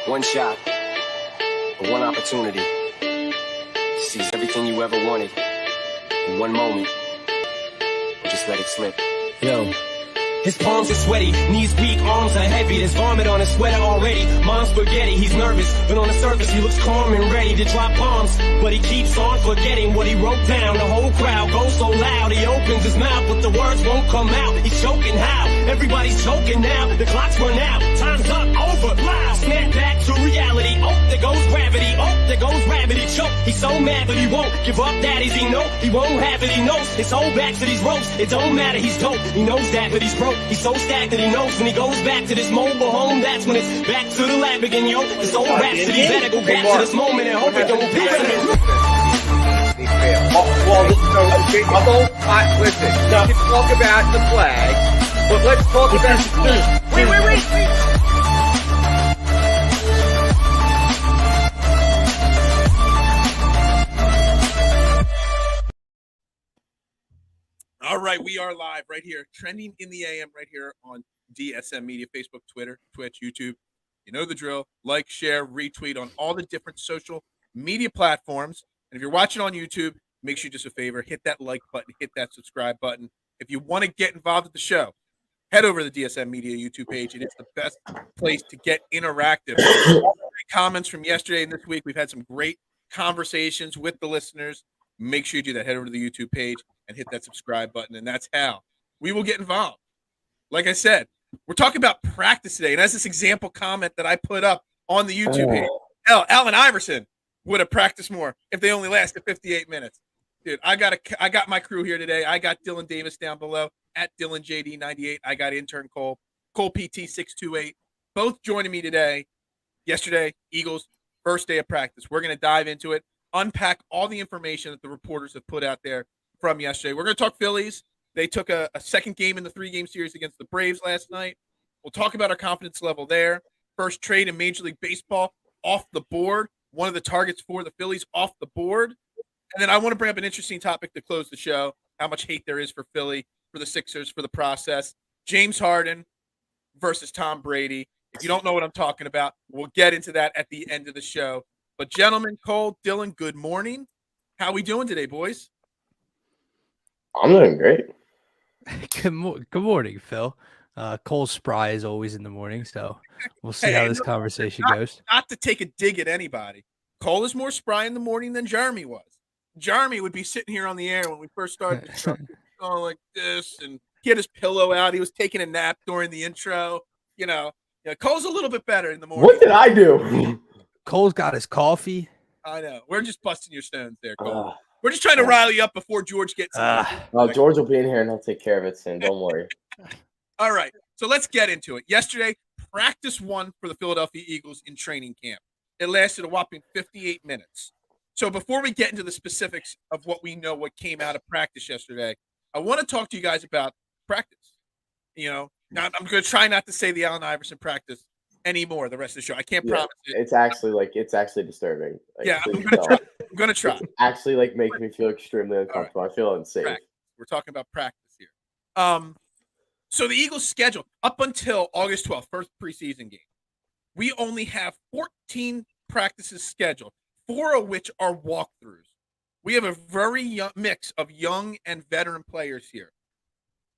One shot, one opportunity to seize everything you ever wanted in one moment, and just let it slip. Yo. His palms are sweaty, knees weak, arms are heavy. There's vomit on his sweater already. Mom's spaghetti, he's nervous, but on the surface he looks calm and ready to drop bombs. But he keeps on forgetting what he wrote down. The whole crowd goes so loud, he opens his mouth, but the words won't come out. He's choking how? Everybody's choking now. The clock's run out, time's up, over, loud. Snap back to reality. Oh, there goes gravity. Oh, there goes gravity. Choke. He's so mad, but he won't give up. Daddies, he know he won't have it. He knows his whole back to these ropes. It don't matter, he's dope. He knows that, but he's broke. He's so stacked that he knows when he goes back to this mobile home, that's when it's back to the lab again, yo. This old rhapsody better go back to this moment and hope it don't pass him. Well, listen, we can talk about the flag, but let's talk about... Wait. All right, we are live right here, trending in the AM right here on DSM Media, Facebook, Twitter, Twitch, YouTube. You know the drill. Like, share, retweet on all the different social media platforms. And if you're watching on YouTube, make sure you do us a favor, hit that like button, hit that subscribe button. If you want to get involved with the show, head over to the DSM Media YouTube page, and it's the best place to get interactive. Comments from yesterday and this week. We've had some great conversations with the listeners. Make sure you do that. Head over to the YouTube page and hit that subscribe button, and that's how we will get involved. Like I said, we're talking about practice today, and as this example comment that I put up on the YouTube page, Allen Iverson would have practiced more if they only lasted 58 minutes. Dude, I got my crew here today. I got Dylan Davis down below at DylanJD98. I got intern Cole PT628, both joining me today. Yesterday, Eagles first day of practice. We're going to dive into it, unpack all the information that the reporters have put out there from yesterday. We're going to talk Phillies. They took a second game in the 3-game series against the Braves last night. We'll talk about our confidence level there. First trade in Major League Baseball off the board. One of the targets for the Phillies off the board. And then I want to bring up an interesting topic to close the show, how much hate there is for Philly, for the Sixers, for the process. James Harden versus Tom Brady. If you don't know what I'm talking about, we'll get into that at the end of the show. But gentlemen, Cole, Dylan, good morning. How we doing today, boys? I'm doing great. Good morning, Phil. Cole's spry is always in the morning, so we'll see how this conversation goes. Not to take a dig at anybody. Cole is more spry in the morning than Jeremy was. Jeremy would be sitting here on the air when we first started the show, going like this, and he had his pillow out. He was taking a nap during the intro. Cole's a little bit better in the morning. What did I do? Cole's got his coffee. I know. We're just busting your stones there, Cole. We're just trying to rile you up before George gets in. George will be in here and he'll take care of it soon. Don't worry. All right. So let's get into it. Yesterday, practice 1 for the Philadelphia Eagles in training camp. It lasted a whopping 58 minutes. So before we get into the specifics of what we know, what came out of practice yesterday, I want to talk to you guys about practice. Now I'm going to try not to say the Allen Iverson practice anymore the rest of the show. I can't promise it. It's actually disturbing. I'm gonna try. It's actually making me feel extremely uncomfortable. Right. I feel unsafe. Practice. We're talking about practice here. So the Eagles schedule up until August 12th, first preseason game. We only have 14 practices scheduled, 4 of which are walkthroughs. We have a very young mix of young and veteran players here.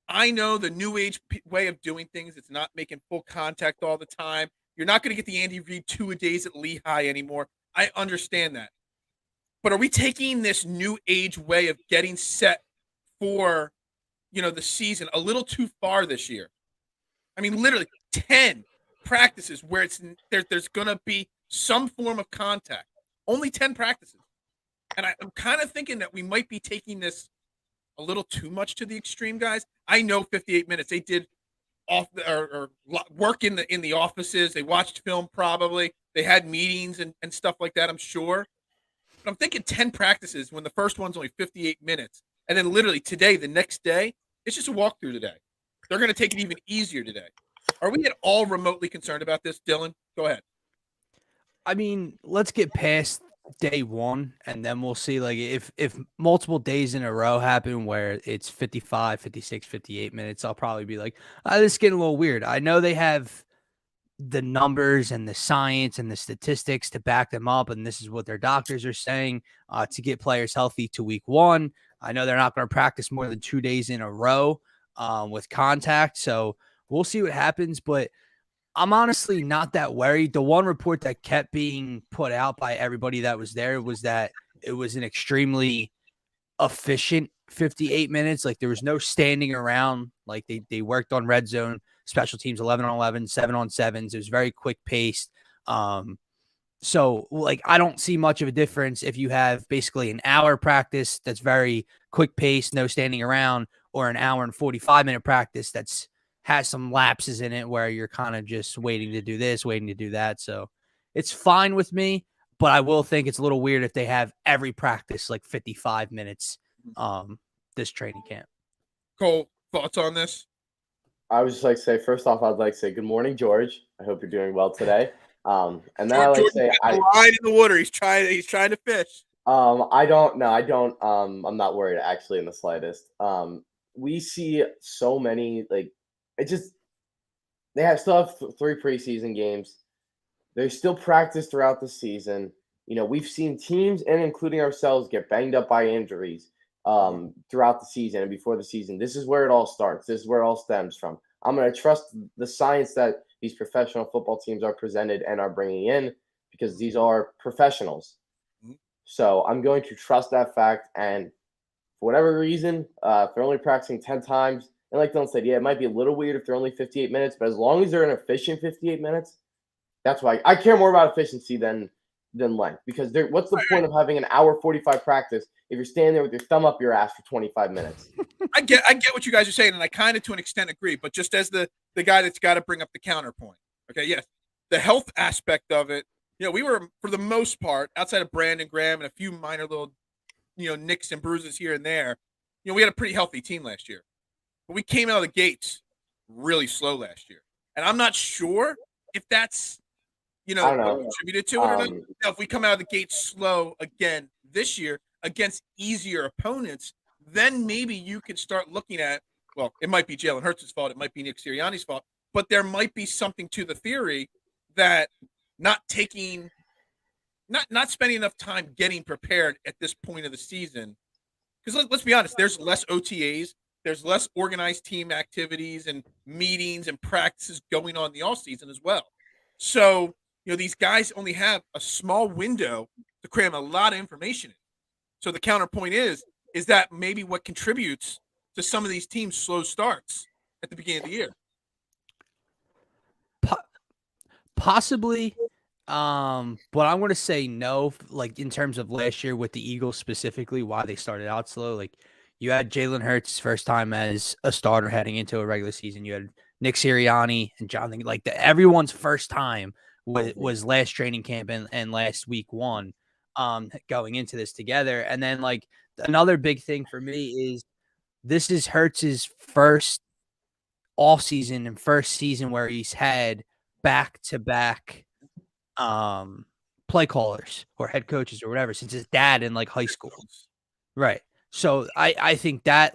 I know the new age way of doing things. It's not making full contact all the time. You're not going to get the Andy Reid 2-a-days at Lehigh anymore. I understand that. But are we taking this new age way of getting set for, the season a little too far this year? I mean, literally 10 practices where there's going to be some form of contact. Only 10 practices. And I'm kind of thinking that we might be taking this a little too much to the extreme, guys. I know 58 minutes. They did work in the offices. They watched film probably. They had meetings and stuff like that, I'm sure. But I'm thinking 10 practices when the first one's only 58 minutes. And then literally today, the next day, it's just a walkthrough today. They're going to take it even easier today. Are we at all remotely concerned about this, Dylan? Go ahead. I mean, let's get past day 1, and then we'll see if multiple days in a row happen where it's 55, 56, 58 minutes, I'll probably be like, this is getting a little weird. I know they have the numbers and the science and the statistics to back them up. And this is what their doctors are saying to get players healthy to week 1. I know they're not going to practice more than 2 days in a row with contact. So we'll see what happens. But I'm honestly not that worried. The one report that kept being put out by everybody that was there was that it was an extremely efficient 58 minutes. Like there was no standing around. Like they worked on red zone, special teams, 11 on 11, 7 on 7s. It was very quick paced. So like, I don't see much of a difference if you have basically an hour practice that's very quick paced, no standing around, or an hour and 45-minute practice that's has some lapses in it where you're kind of just waiting to do this, waiting to do that. So it's fine with me, but I will think it's a little weird if they have every practice like 55 minutes this training camp. Cole, thoughts on this? I would just like to say, first off, I'd like to say good morning, George. I hope you're doing well today. And then I like to say, line in the water. He's trying to fish. I don't. I'm not worried actually in the slightest. We see so many they still have 3 preseason games. They still practice throughout the season. We've seen teams and including ourselves get banged up by injuries throughout the season and before the season. This is where it all starts. This is where it all stems from. I'm going to trust the science that these professional football teams are presented and are bringing in because these are professionals. So I'm going to trust that fact. And for whatever reason, if they're only practicing 10 times, and like Dylan said, yeah, it might be a little weird if they're only 58 minutes, but as long as they're an efficient 58 minutes, that's why I care more about efficiency than length. Because what's the point of having an hour 45 practice if you're standing there with your thumb up your ass for 25 minutes? I get what you guys are saying, and I kind of to an extent agree, but just as the guy that's got to bring up the counterpoint. Okay, yes, the health aspect of it, we were, for the most part, outside of Brandon Graham and a few minor little, nicks and bruises here and there, we had a pretty healthy team last year. But we came out of the gates really slow last year. And I'm not sure if that's, contributed to it or not. Now, if we come out of the gates slow again this year against easier opponents, then maybe you could start looking at, well, it might be Jalen Hurts' fault. It might be Nick Sirianni's fault. But there might be something to the theory that not spending enough time getting prepared at this point of the season. Because let's be honest, there's less OTAs. There's less organized team activities and meetings and practices going on in the offseason as well. So, these guys only have a small window to cram a lot of information in. So the counterpoint is that maybe what contributes to some of these teams' slow starts at the beginning of the year? Possibly. But I'm going to say no, like in terms of last year with the Eagles specifically, why they started out slow. Like you had Jalen Hurts' first time as a starter heading into a regular season. You had Nick Sirianni and Jonathan, everyone's first time was last training camp and last week 1 going into this together. And then another big thing for me is this is Hurts' first off season and first season where he's had back-to-back play callers or head coaches or whatever since his dad in high school. Right. So I think that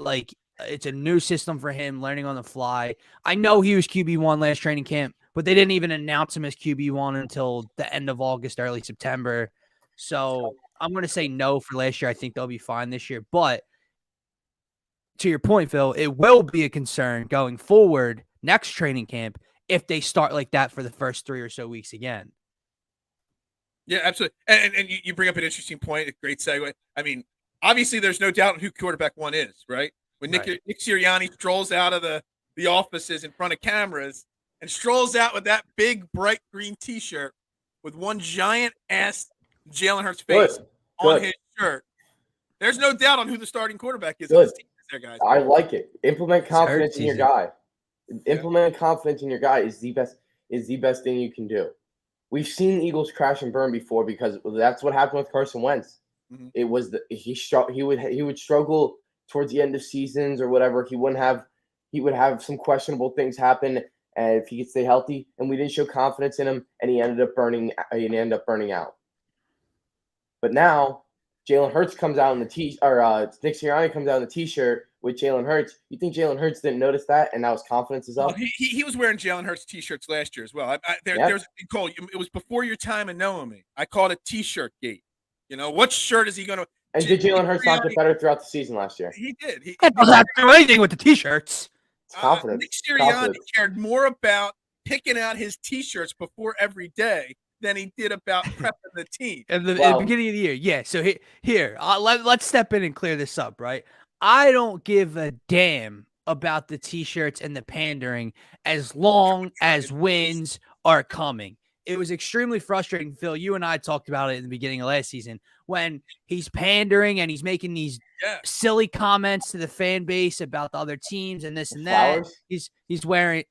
it's a new system for him, learning on the fly. I know he was QB1 last training camp, but they didn't even announce him as QB1 until the end of August, early September. So I'm going to say no for last year. I think they'll be fine this year. But to your point, Phil, it will be a concern going forward next training camp if they start like that for the first 3 or so weeks again. Yeah, absolutely. And you bring up an interesting point, a great segue. I mean, obviously there's no doubt who quarterback 1 is, right? When Nick Sirianni strolls out of the offices in front of cameras and strolls out with that big bright green T-shirt with one giant ass Jalen Hurts face on his shirt, there's no doubt on who the starting quarterback is. This team is there, guys. I like it. Implement confidence in your guy. Implement confidence in your guy is the best thing you can do. We've seen Eagles crash and burn before because that's what happened with Carson Wentz. Mm-hmm. It was he would struggle towards the end of seasons or whatever. He would have some questionable things happen, and if he could stay healthy, and we didn't show confidence in him, and he ended up burning out. But now Jalen Hurts comes out in the Nick Sirianni comes out in the T-shirt with Jalen Hurts. You think Jalen Hurts didn't notice that, and now his confidence is Well, up? he was wearing Jalen Hurts t-shirts last year as well. Yep. There's Cole. It was before your time in knowing me. I called it t-shirt gate. What shirt is he going to? And did Jalen Hurts not get better throughout the season last year? He did. He doesn't have to do anything with the T-shirts. It's confidence. Nick Sirianni cared more about picking out his T-shirts before every day than he did about prepping the team. At the beginning of the year, yeah. So here, let's step in and clear this up, right? I don't give a damn about the T-shirts and the pandering as long as wins are coming. It was extremely frustrating, Phil. You and I talked about it in the beginning of last season when he's pandering and he's making these silly comments to the fan base about the other teams and this and that. He's wearing,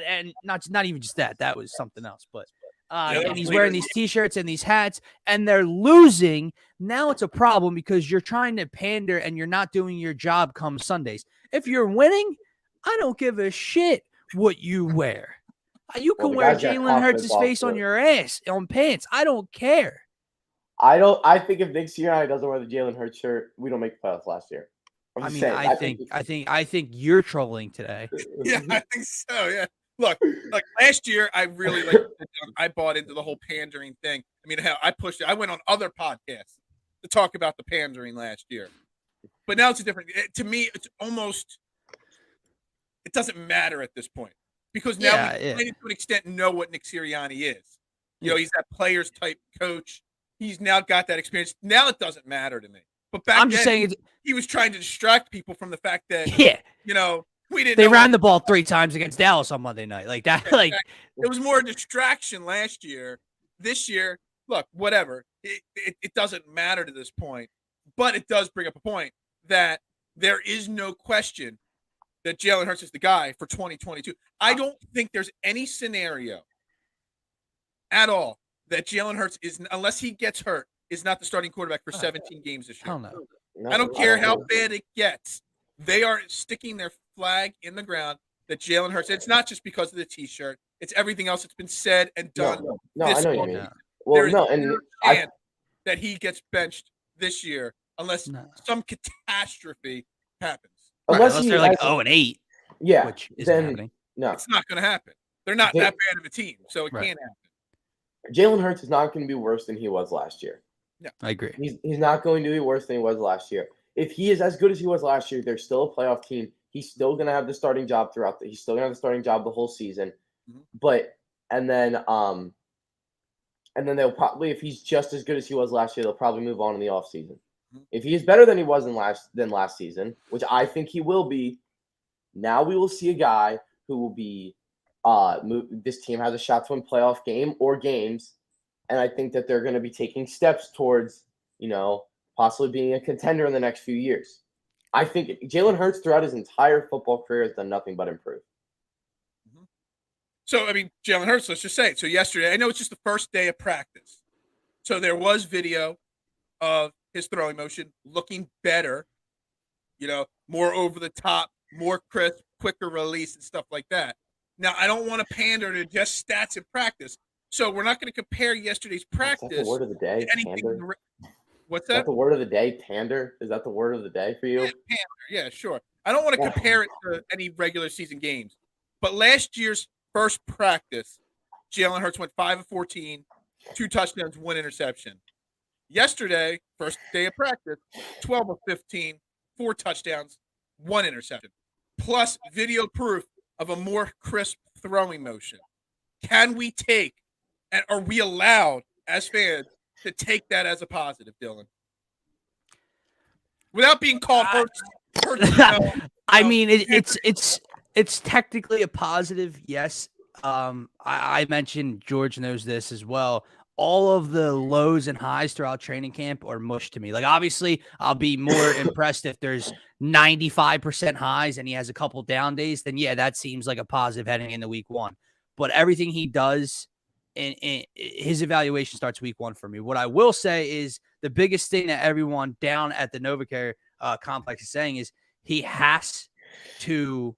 and not even just that. That was something else, but and he's wearing these T-shirts and these hats, and they're losing. Now it's a problem because you're trying to pander and you're not doing your job come Sundays. If you're winning, I don't give a shit what you wear. You can wear Jalen Hurts' face on your ass, on pants. I don't care. I think if Nick Sirianni doesn't wear the Jalen Hurts shirt, we don't make the playoffs last year. I think you're trolling today. Yeah, I think so. Yeah. Look, like last year, I really I bought into the whole pandering thing. I mean, hell, I pushed it. I went on other podcasts to talk about the pandering last year. But now it's a different. To me, it's almost. It doesn't matter at this point. Because now we, to an extent, know what Nick Sirianni is. He's that players type coach. He's now got that experience. Now it doesn't matter to me. But back then, just saying he was trying to distract people from the fact that we didn't. They ran the ball 3 times against Dallas on Monday night, like that. Like it was more a distraction last year. This year, look, whatever. It doesn't matter to this point, but it does bring up a point that there is no question that Jalen Hurts is the guy for 2022. I don't think there's any scenario at all that Jalen Hurts is, unless he gets hurt, is not the starting quarterback for 17 games this year. I don't care how bad it gets. They are sticking their flag in the ground that Jalen Hurts. It's not just because of the T-shirt. It's everything else that's been said and done. No, I know what you mean. Well, no, and that he gets benched this year unless some catastrophe happens. Unless they're like 0-8, which isn't happening. No, it's not going to happen. They're not that bad of a team, so it can't happen. Jalen Hurts is not going to be worse than he was last year. Yeah, I agree. He's not going to be worse than he was last year. If he is as good as he was last year, they're still a playoff team. He's still going to have the starting job he's still going to have the starting job the whole season. Mm-hmm. But and then they'll probably, if he's just as good as he was last year, they'll probably move on in the offseason. If he is better than he was than last season, which I think he will be, now we will see a guy who will be this team has a shot to win playoff game or games, and I think that they're going to be taking steps towards, possibly being a contender in the next few years. I think Jalen Hurts throughout his entire football career has done nothing but improve. So, I mean, Jalen Hurts, let's just say it. So yesterday, I know it's just the first day of practice. So there was video of his throwing motion looking better, more over the top, more crisp, quicker release and stuff like that. Now, I don't want to pander to just stats in practice. So we're not going to compare yesterday's practice. Is that the word of the day? Pander? What's that? Is that the word of the day? Pander? Is that the word of the day for you? Yeah, pander. Yeah, sure. I don't want to compare it to any regular season games. But last year's first practice, Jalen Hurts went 5 of 14, 2 touchdowns, 1 interception. Yesterday, first day of practice, 12 of 15, 4 touchdowns, 1 interception, plus video proof of a more crisp throwing motion. Can we take, and are we allowed as fans to take that as a positive, Dylan? Without being called Hurts. I mean, it's technically a positive, yes. I mentioned George knows this as well. All of the lows and highs throughout training camp are mush to me. Like, obviously, I'll be more impressed if there's 95% highs and he has a couple down days. Then, yeah, that seems like a positive heading into week 1. But everything he does, in his evaluation starts week 1 for me. What I will say is the biggest thing that everyone down at the NovaCare complex is saying is he has to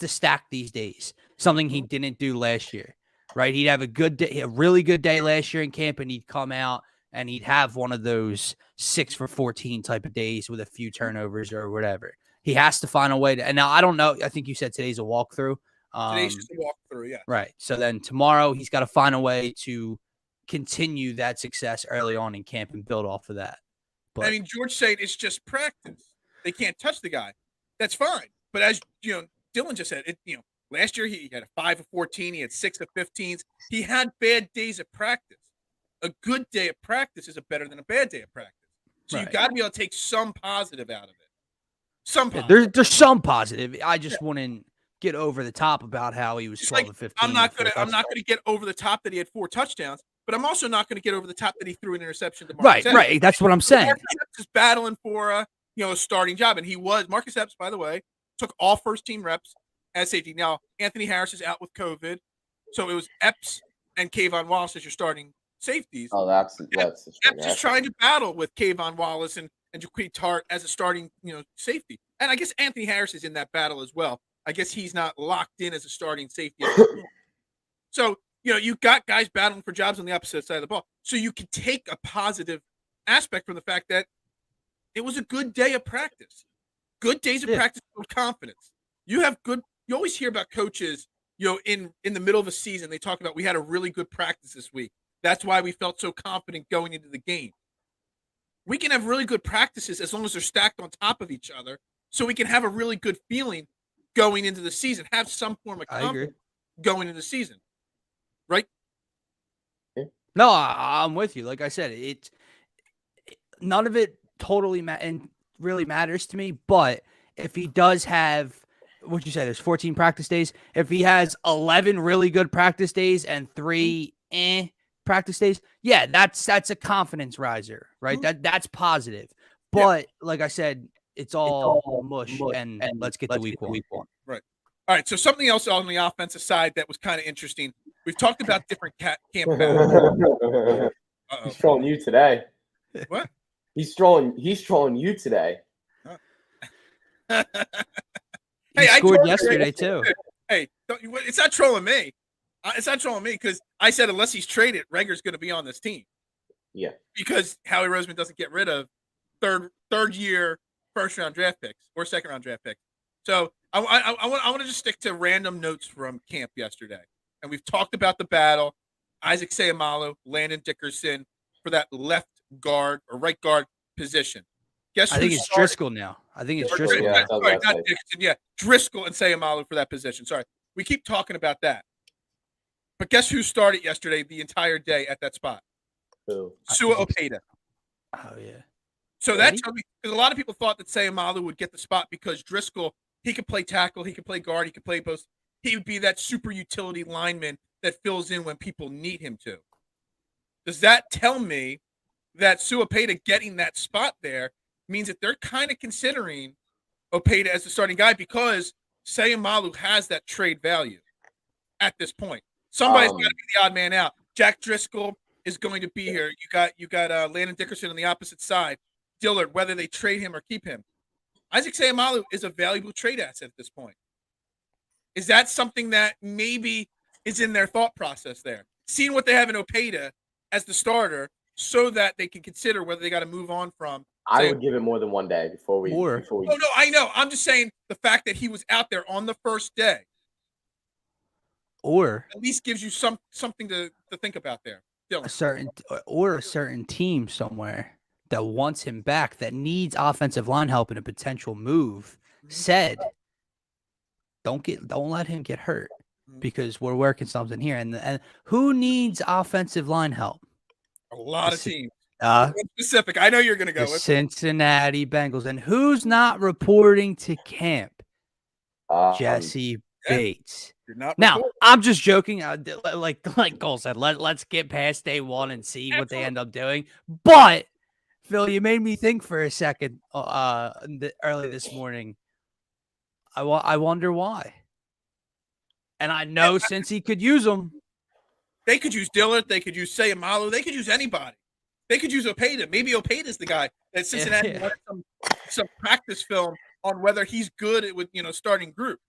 stack these days, something he didn't do last year. Right, he'd have a good day, a really good day last year in camp, and he'd come out and he'd have one of those 6 for 14 type of days with a few turnovers or whatever. He has to find a way to, and now I don't know. I think you said today's a walkthrough. Today's just a walkthrough, yeah. Right. So then tomorrow he's got to find a way to continue that success early on in camp and build off of that. But I mean, George said it's just practice. They can't touch the guy. That's fine. But as Dylan just said, last year he had a 5 of 14. He had 6 of 15s. He had bad days of practice. A good day of practice is better than a bad day of practice. So you got to be able to take some positive out of it. Some positive. There's some positive. I just wouldn't get over the top about how he was 12 of 15. I'm not gonna get over the top that he had 4 touchdowns, but I'm also not gonna get over the top that he threw an interception to Marcus Epps. Right. That's what I'm saying. Marcus Epps is battling for a starting job, and Marcus Epps, by the way, took all first team reps as safety. Now Anthony Harris is out with COVID, so it was Epps and Kayvon Wallace as your starting safeties. Oh, that's Epps is trying to battle with Kayvon Wallace and Jaquez Tart as a starting safety, and I guess Anthony Harris is in that battle as well. I guess he's not locked in as a starting safety. So, you got guys battling for jobs on the opposite side of the ball. So you can take a positive aspect from the fact that it was a good day of practice. Good days of practice with confidence. You always hear about coaches, in the middle of a season, they talk about we had a really good practice this week. That's why we felt so confident going into the game. We can have really good practices as long as they're stacked on top of each other, so we can have a really good feeling going into the season, have some form of confidence going into the season, right? No, I'm with you. Like I said, none of it totally really matters to me. But if he does have, what'd you say? There's 14 practice days. If he has 11 really good practice days and 3 practice days, yeah, that's a confidence riser, right? That's positive. But like I said, it's all mush, and let's get to week one. Right. All right. So something else on the offensive side that was kind of interesting. We've talked about different camp battles. He's trolling you today. What? He's trolling you today. He scored yesterday too. Hey, it's not trolling me. It's not trolling me because I said unless he's traded, Reagor's going to be on this team. Yeah. Because Howie Roseman doesn't get rid of third year first-round draft picks or second-round draft picks. So I want to just stick to random notes from camp yesterday. And we've talked about the battle, Isaac Seumalo, Landon Dickerson for that left guard or right guard position. Guess I think it's Driscoll now. I think it's Driscoll. Yeah, sorry, not Dickerson. Yeah, Driscoll and Seumalo for that position. Sorry. We keep talking about that. But guess who started yesterday the entire day at that spot? Who? Sua Opeta. Oh, yeah. So that tells me, because a lot of people thought that Seumalo would get the spot because Driscoll, he could play tackle, he could play guard, he could play both. He would be that super utility lineman that fills in when people need him to. Does that tell me that Sua Opeta getting that spot there means that they're kind of considering Opeta as the starting guy because Seumalo has that trade value at this point? Somebody's got to be the odd man out. Jack Driscoll is going to be here. You got Landon Dickerson on the opposite side. Dillard, whether they trade him or keep him. Isaac Seumalo is a valuable trade asset at this point. Is that something that maybe is in their thought process there? Seeing what they have in Opeta as the starter so that they can consider whether they got to move on from. I would give it more than one day before we. Oh, no, I know. I'm just saying the fact that he was out there on the first day. Or at least gives you something to think about there. Dylan. a certain team somewhere that wants him back, that needs offensive line help in a potential move, said, don't let him get hurt because we're working something here. And who needs offensive line help? A lot of teams. Specific. I know you're going to go. The Cincinnati Bengals. And who's not reporting to camp? Jesse Bates. Now, I'm just joking. Like Cole said, let's get past day one and see what they end up doing. But Phil, you made me think for a second early this morning. I wonder why. And I know since he could use them. They could use Dillard. They could use Seumalo. They could use anybody. They could use Opeta. Maybe Opeta's the guy that Cincinnati wanted some practice film on whether he's good with starting group.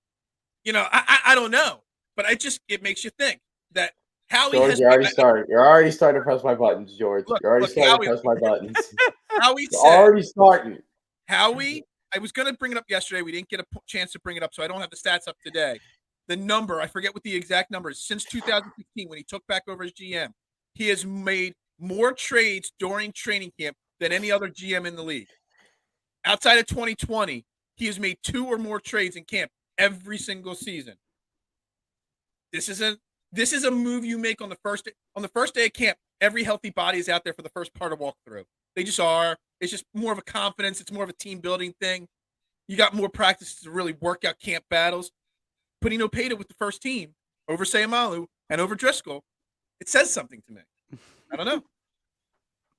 I don't know, but it makes you think that Howie George, has you already started. You're already starting to press my buttons, George. Look, You're already look, starting Howie- to press my buttons. Howie You're said already starting. Howie. I was going to bring it up yesterday. We didn't get a chance to bring it up, so I don't have the stats up today. The number, I forget what the exact number is. Since 2015, when he took back over as GM, he has made more trades during training camp than any other GM in the league. Outside of 2020, he has made 2 or more trades in camp every single season. This is a move you make on the first day of camp. Every healthy body is out there for the first part of walkthrough. They just are. It's just more of a confidence. It's more of a team building thing. You got more practice to really work out camp battles. Putting Opeta with the first team over Sayamalu and over Driscoll, it says something to me. I don't know.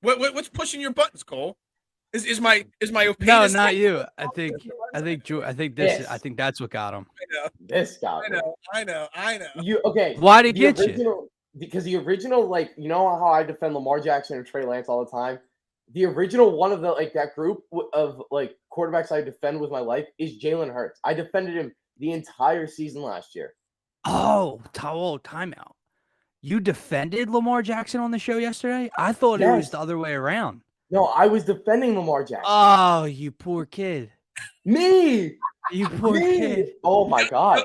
What's pushing your buttons, Cole? Is my Opeta? No, not you. I think that's what got him. This got me. I know. Why did it get you? Because the original, like, you know how I defend Lamar Jackson and Trey Lance all the time? The original one of the, like, that group of, like, quarterbacks I defend with my life is Jalen Hurts. I defended him the entire season last year. Oh, timeout. You defended Lamar Jackson on the show yesterday? I thought it was the other way around. No, I was defending Lamar Jackson. Oh, you poor kid. Me! You poor kid. Oh, my God.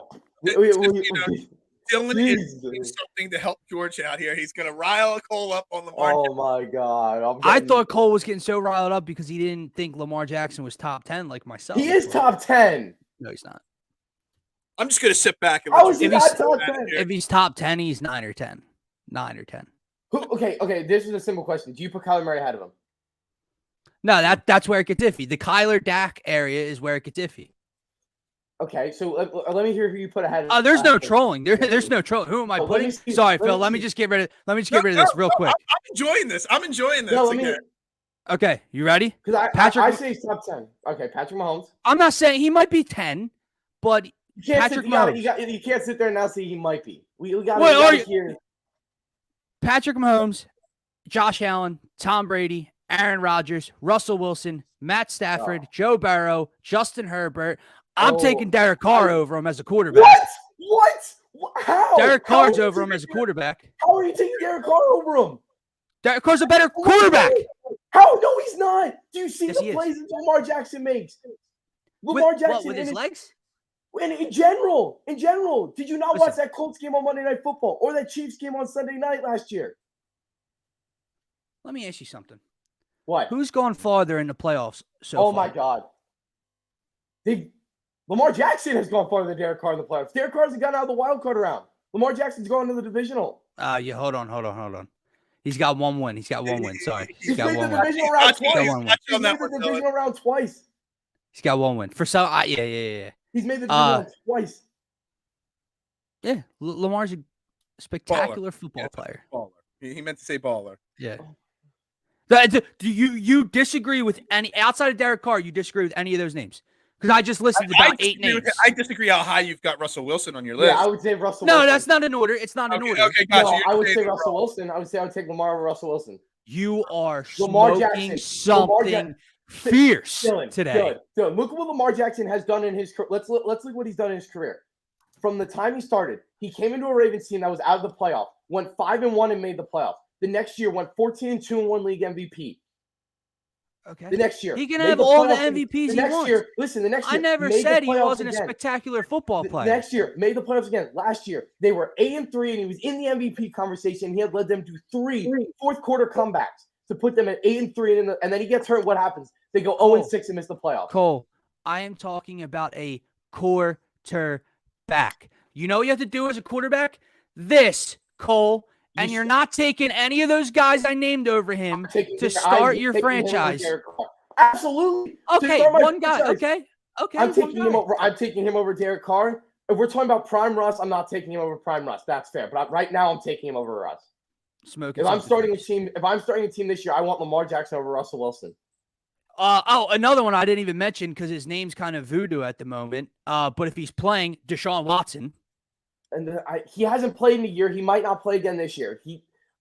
Dylan is doing something to help George out here. He's going to rile Cole up on Lamar Jackson. My God. I thought Cole was getting so riled up because he didn't think Lamar Jackson was top 10 like myself. He is top 10. No, he's not. I'm just going to sit back and if he's top 10, he's 9 or 10. 9 or 10. Okay. This is a simple question. Do you put Kyler Murray ahead of him? No, that's where it gets iffy. The Kyler Dak area is where it gets iffy. Okay, so let me hear who you put ahead of. There's no trolling. There's no trolling. Who am I putting? Sorry, Phil. Let me just get rid of this real quick. I'm enjoying this. No, okay, you ready? Because I say he's top 10. Okay, Patrick Mahomes. I'm not saying he might be 10, but Patrick Mahomes. You can't sit there and now say he might be. We got to hear. Patrick Mahomes, Josh Allen, Tom Brady, Aaron Rodgers, Russell Wilson, Matt Stafford, Joe Burrow, Justin Herbert. I'm taking Derek Carr over him as a quarterback. What? How? Derek Carr's over him as a quarterback. How are you taking Derek Carr over him? Derek Carr's a better quarterback. How? No, he's not. Do you see the plays that Lamar Jackson makes? Jackson with his legs? In general, did you not watch that Colts game on Monday Night Football or that Chiefs game on Sunday night last year? Let me ask you something. What? Who's gone farther in the playoffs so far? Oh, my God. Lamar Jackson has gone farther than Derek Carr in the playoffs. Derek Carr hasn't gotten out of the wild card round. Lamar Jackson's going to the divisional. Yeah, hold on. He's got one win. Sorry. He's got one win. He's made the divisional round twice. He's got one win. For some, yeah. He's made the divisional round twice. Yeah, Lamar's a spectacular football player. Baller. He meant to say baller. Yeah. Do you disagree with any outside of Derek Carr? You disagree with any of those names? Because I just listed about 8 names. I disagree how high you've got Russell Wilson on your list. Yeah, I would say Russell Wilson. No, that's not in order. It's not in order. Okay, gotcha. No, I would say Russell Wilson. I would take Lamar over Russell Wilson. You are smoking something fierce today. Dylan, look at what Lamar Jackson has done in his career. Let's look what he's done in his career. From the time he started, he came into a Ravens team that was out of the playoff, went 5-1 and made the playoff. The next year went 14-2 and won league MVP. Okay. The next year. He can have all the MVPs he wants. The next year. I never said he wasn't a spectacular football player. Next year, made the playoffs again. Last year, they were 8-3, and he was in the MVP conversation. He had led them to 3 fourth-quarter comebacks to put them at 8-3, and then he gets hurt. What happens? They go 0-6 and miss the playoffs. Cole, I am talking about a quarterback. You know what you have to do as a quarterback? Cole. And you're not taking any of those guys I named over him to start your franchise. Absolutely. Okay, one guy. Okay. I'm taking him over Derek Carr. If we're talking about Prime Russ, I'm not taking him over Prime Russ. That's fair. But right now, I'm taking him over Russ. If I'm starting a team this year, I want Lamar Jackson over Russell Wilson. Another one I didn't even mention because his name's kind of voodoo at the moment. But if he's playing, Deshaun Watson. And he hasn't played in a year. He might not play again this year.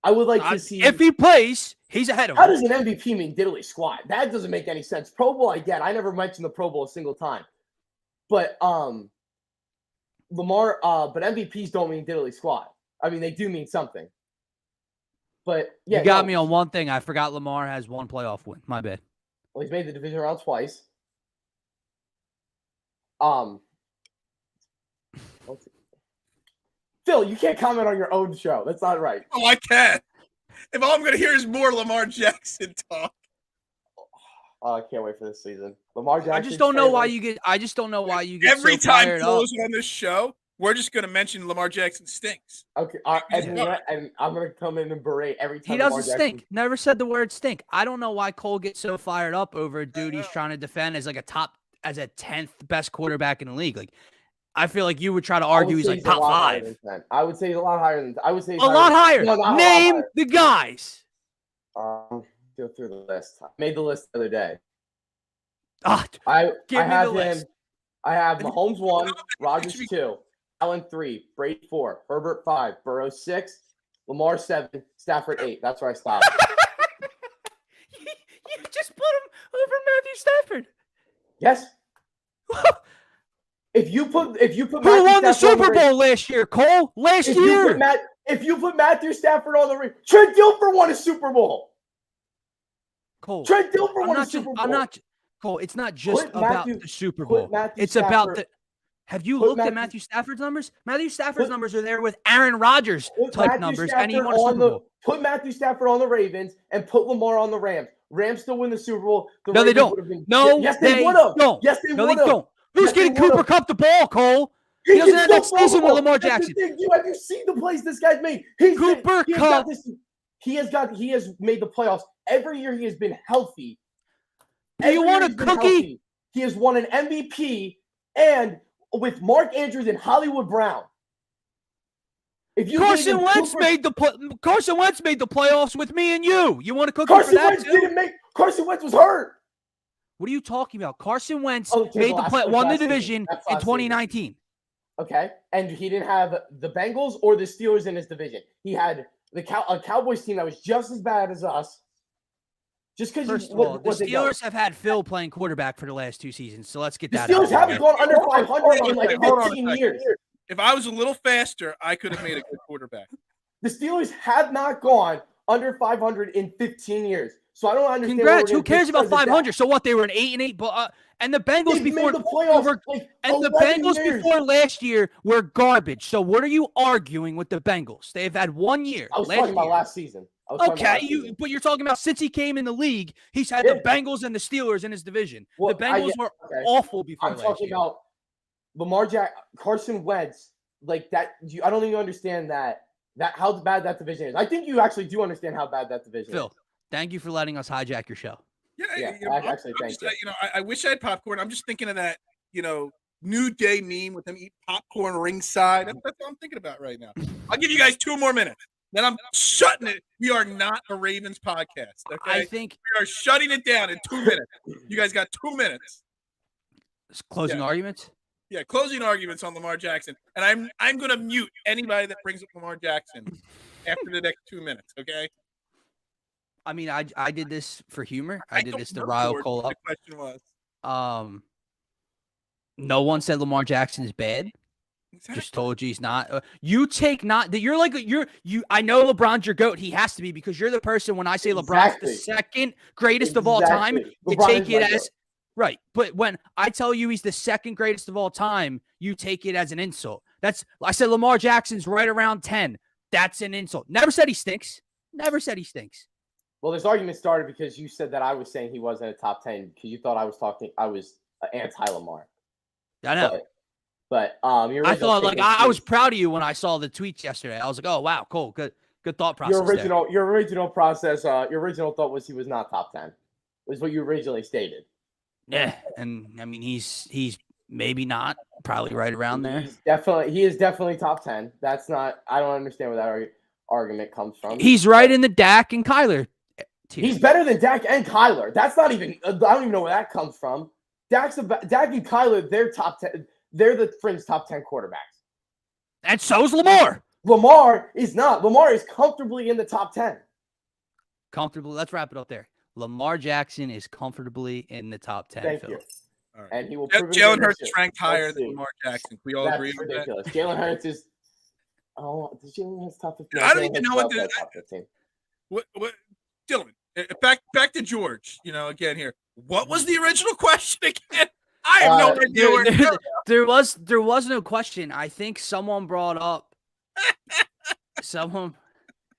I would like to see if he plays. He's ahead of him. How does an MVP mean diddly squat? That doesn't make any sense. Pro Bowl, I get. I never mentioned the Pro Bowl a single time. But Lamar, but MVPs don't mean diddly squat. I mean, they do mean something. But yeah, you got me on one thing. I forgot Lamar has one playoff win. My bad. Well, he's made the division round twice. Phil, you can't comment on your own show. That's not right. Oh, I can. If all I'm going to hear is more Lamar Jackson talk. Oh, I can't wait for this season. Lamar Jackson. I just don't know why you get. Every so time fired Cole's up. on this show, we're just going to mention Lamar Jackson stinks. Okay, and I'm going to come in and berate every time. He doesn't stink. Never said the word stink. I don't know why Cole gets so fired up over a dude he's trying to defend as like a 10th best quarterback in the league. Like, I feel like you would try to argue he's like top 5. I would say he's a lot higher than. I would say a lot higher. No, Name the guys. Go through the list. I made the list the other day. I have him. I have Mahomes 1, Rodgers 2, Allen 3, Brady 4, Herbert 5, Burrow 6, Lamar 7, Stafford 8. That's where I stopped. You just put him over Matthew Stafford. Yes. If you put who won the Super Bowl last year, Cole? Last year. If you put Matthew Stafford on the ring, Trent Dilfer won a Super Bowl. Cole. Trent Dilfer won a Super Bowl. Cole, it's not just about the Super Bowl. It's about the. Have you looked at Matthew Stafford's numbers? Matthew Stafford's numbers are there with Aaron Rodgers type numbers, and he won a Super Bowl. Put Matthew Stafford on the Ravens and put Lamar on the Rams. Rams still win the Super Bowl. No, they don't. No, yes, they would have. Yes, they would have. Who's getting Cooper Kupp the ball, Cole? He doesn't have that season with Lamar Jackson. Have you seen the plays this guy's made? Cooper Kupp. He has made the playoffs every year. He has been healthy. Do you want a cookie? He has won an MVP and with Mark Andrews and Hollywood Brown. Carson Wentz made the playoffs with me and you. You want a cookie for that too? Carson Wentz was hurt. What are you talking about? Carson Wentz won the division in 2019. Okay, and he didn't have the Bengals or the Steelers in his division. He had a Cowboys team that was just as bad as us. Just because the Steelers have had Phil playing quarterback for the last 2 seasons, so let's get that. The Steelers haven't gone under 500 in like 15 years. If I was a little faster, I could have made a good quarterback. The Steelers have not gone under 500 in 15 years. So I don't understand. Congrats. Who cares about 500? So what? They were an 8-8, and the Bengals before the playoffs before last year were garbage. So what are you arguing with the Bengals? They've had 1 year. I was talking about last season. Okay, but you're talking about since he came in the league, he's had the Bengals and the Steelers in his division. Well, the Bengals were awful before. I'm talking about Lamar Jackson, Carson Wentz, like that. I don't even understand that how bad that division is. I think you actually do understand how bad that division is. Phil, thank you for letting us hijack your show. Yeah, actually, thank you. I wish I had popcorn. I'm just thinking of that, New Day meme with them eat popcorn ringside. That's what I'm thinking about right now. I'll give you guys 2 more minutes. Then I'm shutting it. We are not a Ravens podcast. Okay? I think we are shutting it down in 2 minutes. You guys got 2 minutes. Closing arguments? Yeah, closing arguments on Lamar Jackson. And I'm going to mute anybody that brings up Lamar Jackson after the next 2 minutes, okay? I mean, I did this for humor. I did this to rile Cole up. The question was. No one said Lamar Jackson is bad. Exactly. Just told you he's not. You take not that you're like you. I know LeBron's your GOAT. He has to be because you're the person when I say LeBron's the second greatest of all time, you take it as right. But when I tell you he's the second greatest of all time, you take it as an insult. I said Lamar Jackson's right around 10. That's an insult. Never said he stinks. Never said he stinks. Well, this argument started because you said that I was saying he wasn't a top 10 because you thought I was anti-Lamar. I know. But I thought I was proud of you when I saw the tweets yesterday. I was like, oh wow, cool, good thought process. Your original process, your original thought was he was not top 10. Was what you originally stated. Yeah, and I mean he's maybe not, probably right around there. He is definitely top 10. That's not. I don't understand where that argument comes from. He's right in the Dak and Kyler tier. He's better than Dak and Kyler. That's not even. I don't even know where that comes from. Dak and Kyler, they're top 10. They're the fringe top 10 quarterbacks. And so is Lamar. Lamar is not. Lamar is comfortably in the top 10. Comfortably. Let's wrap it up there. Lamar Jackson is comfortably in the top 10. Thank Phil. you. Right. And he will. Jalen Hurts is ranked higher than Lamar Jackson. Can we all agree with that? Jalen Hurts is. Oh, Jalen Hurts top 15. I don't even know what the. What, Dylan? Back to George. Again here. What was the original question again? I have no idea where to go. There was no question. I think someone brought up someone.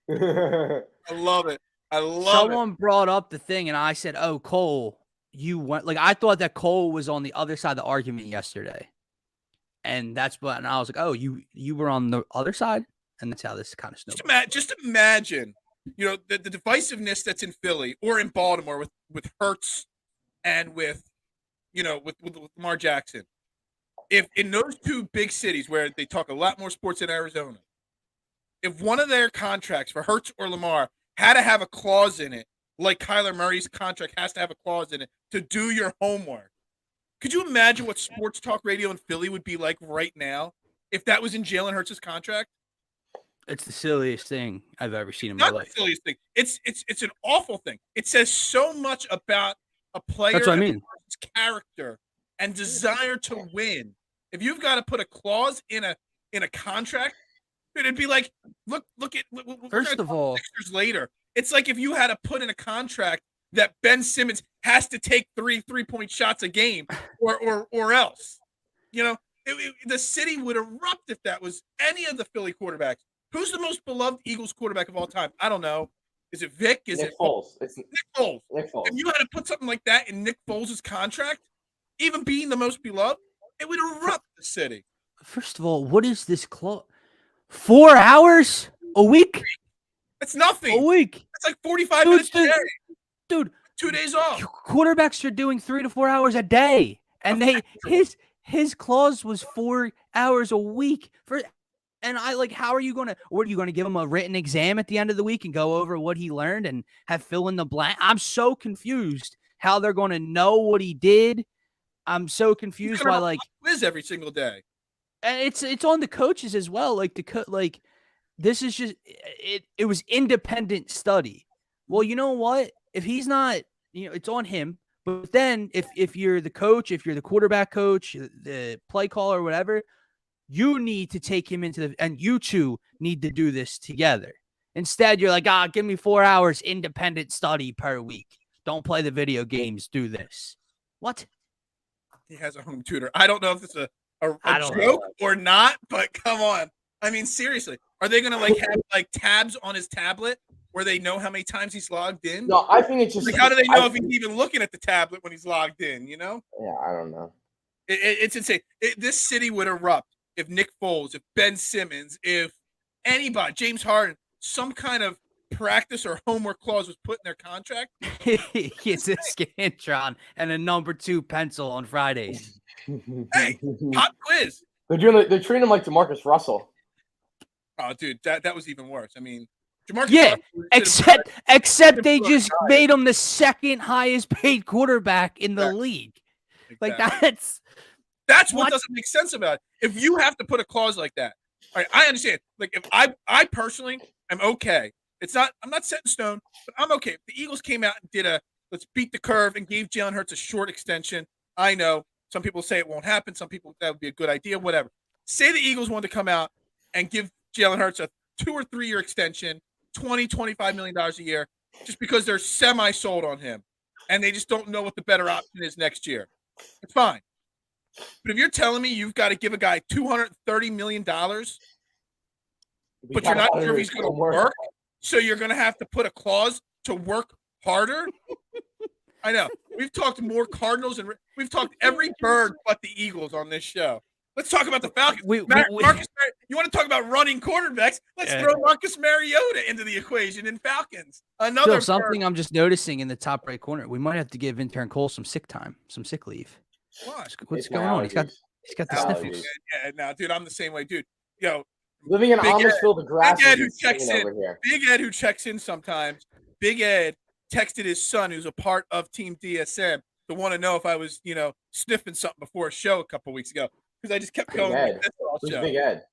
I love it. Someone brought up the thing, and I said, "Oh, Cole, you went." Like I thought that Cole was on the other side of the argument yesterday, and that's what. And I was like, "Oh, you were on the other side," and that's how this kind of snowballed. Just imagine, the divisiveness that's in Philly or in Baltimore with Hurts and with Lamar Jackson. If in those two big cities where they talk a lot more sports in Arizona, if one of their contracts for Hurts or Lamar had to have a clause in it, like Kyler Murray's contract has to have a clause in it to do your homework, could you imagine what sports talk radio in Philly would be like right now if that was in Jalen Hurts' contract? It's the silliest thing I've ever seen in my life. Not the silliest thing. It's an awful thing. It says so much about a player. That's what I mean. Character and desire to win. If you've got to put a clause in a contract, it'd be like, look at. First of all, 6 years later, it's like if you had to put in a contract that Ben Simmons has to take 3-point shots a game, or else, the city would erupt if that was any of the Philly quarterbacks. Who's the most beloved Eagles quarterback of all time? I don't know. Is it Vic? Is Nick it Foles? Nick Foles? Nick Foles. If you had to put something like that in Nick Foles' contract, even being the most beloved, it would erupt the city. First of all, what is this clause? 4 hours a week? That's nothing. A week. That's like 45 minutes a day. Dude, 2 days off. Quarterbacks are doing 3 to 4 hours a day, and his clause was 4 hours a week for. And how are you going to, what are you going to give him a written exam at the end of the week and go over what he learned and have fill in the blank? I'm so confused how they're going to know what he did. I'm so confused by quiz every single day. And it's on the coaches as well. This is just, it was independent study. Well, you know what? If he's not, it's on him. But then if you're the coach, if you're the quarterback coach, the play caller, or whatever, you need to take him and you two need to do this together. Instead, you're like, give me 4 hours independent study per week. Don't play the video games. Do this. What? He has a home tutor. I don't know if it's a joke or not, but come on. I mean, seriously, are they going to have tabs on his tablet where they know how many times he's logged in? No, I think it's just how do they know if he's even looking at the tablet when he's logged in? Yeah, I don't know. It's insane. This city would erupt if Nick Foles, if Ben Simmons, if anybody, James Harden, some kind of practice or homework clause was put in their contract. He gets a Scantron and a number 2 pencil on Fridays. Hey, pop quiz. They're treating him like DeMarcus Russell. Oh, dude, that was even worse. I mean, DeMarcus Russell except they just made him the second highest paid quarterback in the league. Exactly. That's what doesn't make sense about it. If you have to put a clause like that, all right, I understand. If I personally am okay. I'm not set in stone, but I'm okay. If the Eagles came out and did let's beat the curve and gave Jalen Hurts a short extension. I know some people say it won't happen. Some people that would be a good idea, whatever. Say the Eagles wanted to come out and give Jalen Hurts a 2 or 3 year extension, $20-25 million a year, just because they're semi-sold on him and they just don't know what the better option is next year. It's fine. But if you're telling me you've got to give a guy $230 million, but you're not sure if he's going to work, so you're going to have to put a clause to work harder? I know. We've talked more Cardinals and we've talked every bird but the Eagles on this show. Let's talk about the Falcons. Marcus, you want to talk about running quarterbacks? Let's throw Marcus Mariota into the equation in Falcons. Another something I'm just noticing in the top right corner. We might have to give intern Cole some sick time, some sick leave. What's going on? He's got the sniffles. Yeah, no, dude, I'm the same way, dude. Living in Amisville, the grass Big Ed who checks in sometimes. Big Ed texted his son, who's a part of Team DSM, to want to know if I was, sniffing something before a show a couple weeks ago because I just kept going. Who's Big Ed?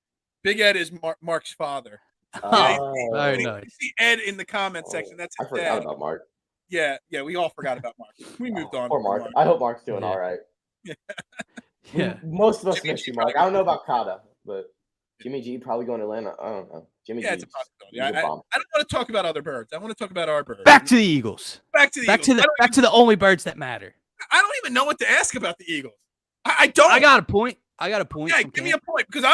Big Ed is Mark's father. Very nice. You see Ed in the comment section. That's his I forgot about Mark. Yeah, we all forgot about Mark. We moved on. Poor Mark. I hope Mark's doing all right. Yeah. Most of us miss you, Mark. I don't know about Kata, but Jimmy G probably going to Atlanta. I don't know. Jimmy G. It's a possibility. He's a bomb. I don't want to talk about other birds. I want to talk about our birds. Back to the Eagles. Back to the Eagles. Back to the only birds that matter. I don't even know what to ask about the Eagles. I don't. I got a point. Yeah, give me a point because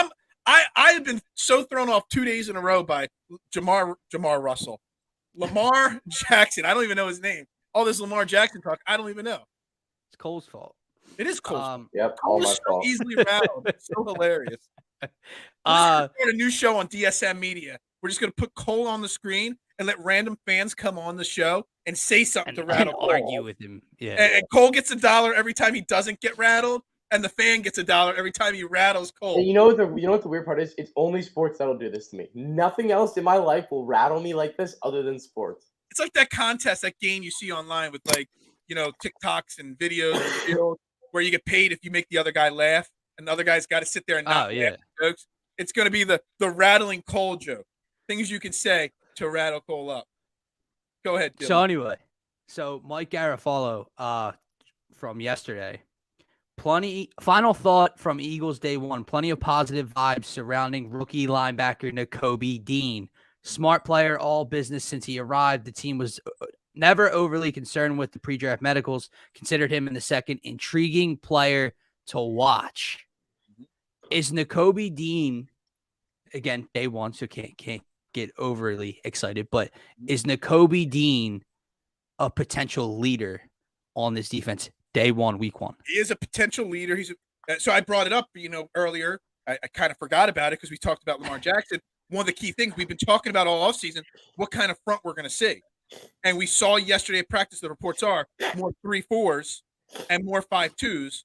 I have been so thrown off 2 days in a row by Lamar Jackson. I don't even know his name. All this Lamar Jackson talk, I don't even know. It's Cole's fault. It is Cole's. Yep, Cole all my is so fault. easily rattled. It's so hilarious. We're start a new show on DSM Media. We're just going to put Cole on the screen and let random fans come on the show and say something to rattle Cole. Argue with him. Yeah. And Cole gets $1 every time he doesn't get rattled, and the fan gets $1 every time he rattles Cole. And you know what the weird part is? It's only sports that'll do this to me. Nothing else in my life will rattle me like this other than sports. It's like that contest, that game you see online with TikToks and videos and reels where you get paid if you make the other guy laugh, and the other guy's got to sit there and not laugh at jokes. It's going to be the rattling Cole joke. Things you can say to rattle Cole up. Go ahead, Dylan. So anyway, Mike Garafolo from yesterday. Final thought from Eagles day one. Plenty of positive vibes surrounding rookie linebacker Nakobe Dean. Smart player, all business since he arrived. The team was never overly concerned with the pre-draft medicals. Considered him in the second. Intriguing player to watch. Is Nakobe Dean, again, day one, so can't get overly excited, but is Nakobe Dean a potential leader on this defense day one, week one? He is a potential leader. So I brought it up, earlier. I kind of forgot about it because we talked about Lamar Jackson. One of the key things we've been talking about all offseason, what kind of front we're going to see. And we saw yesterday at practice, the reports are more 3-4s and more 5-2s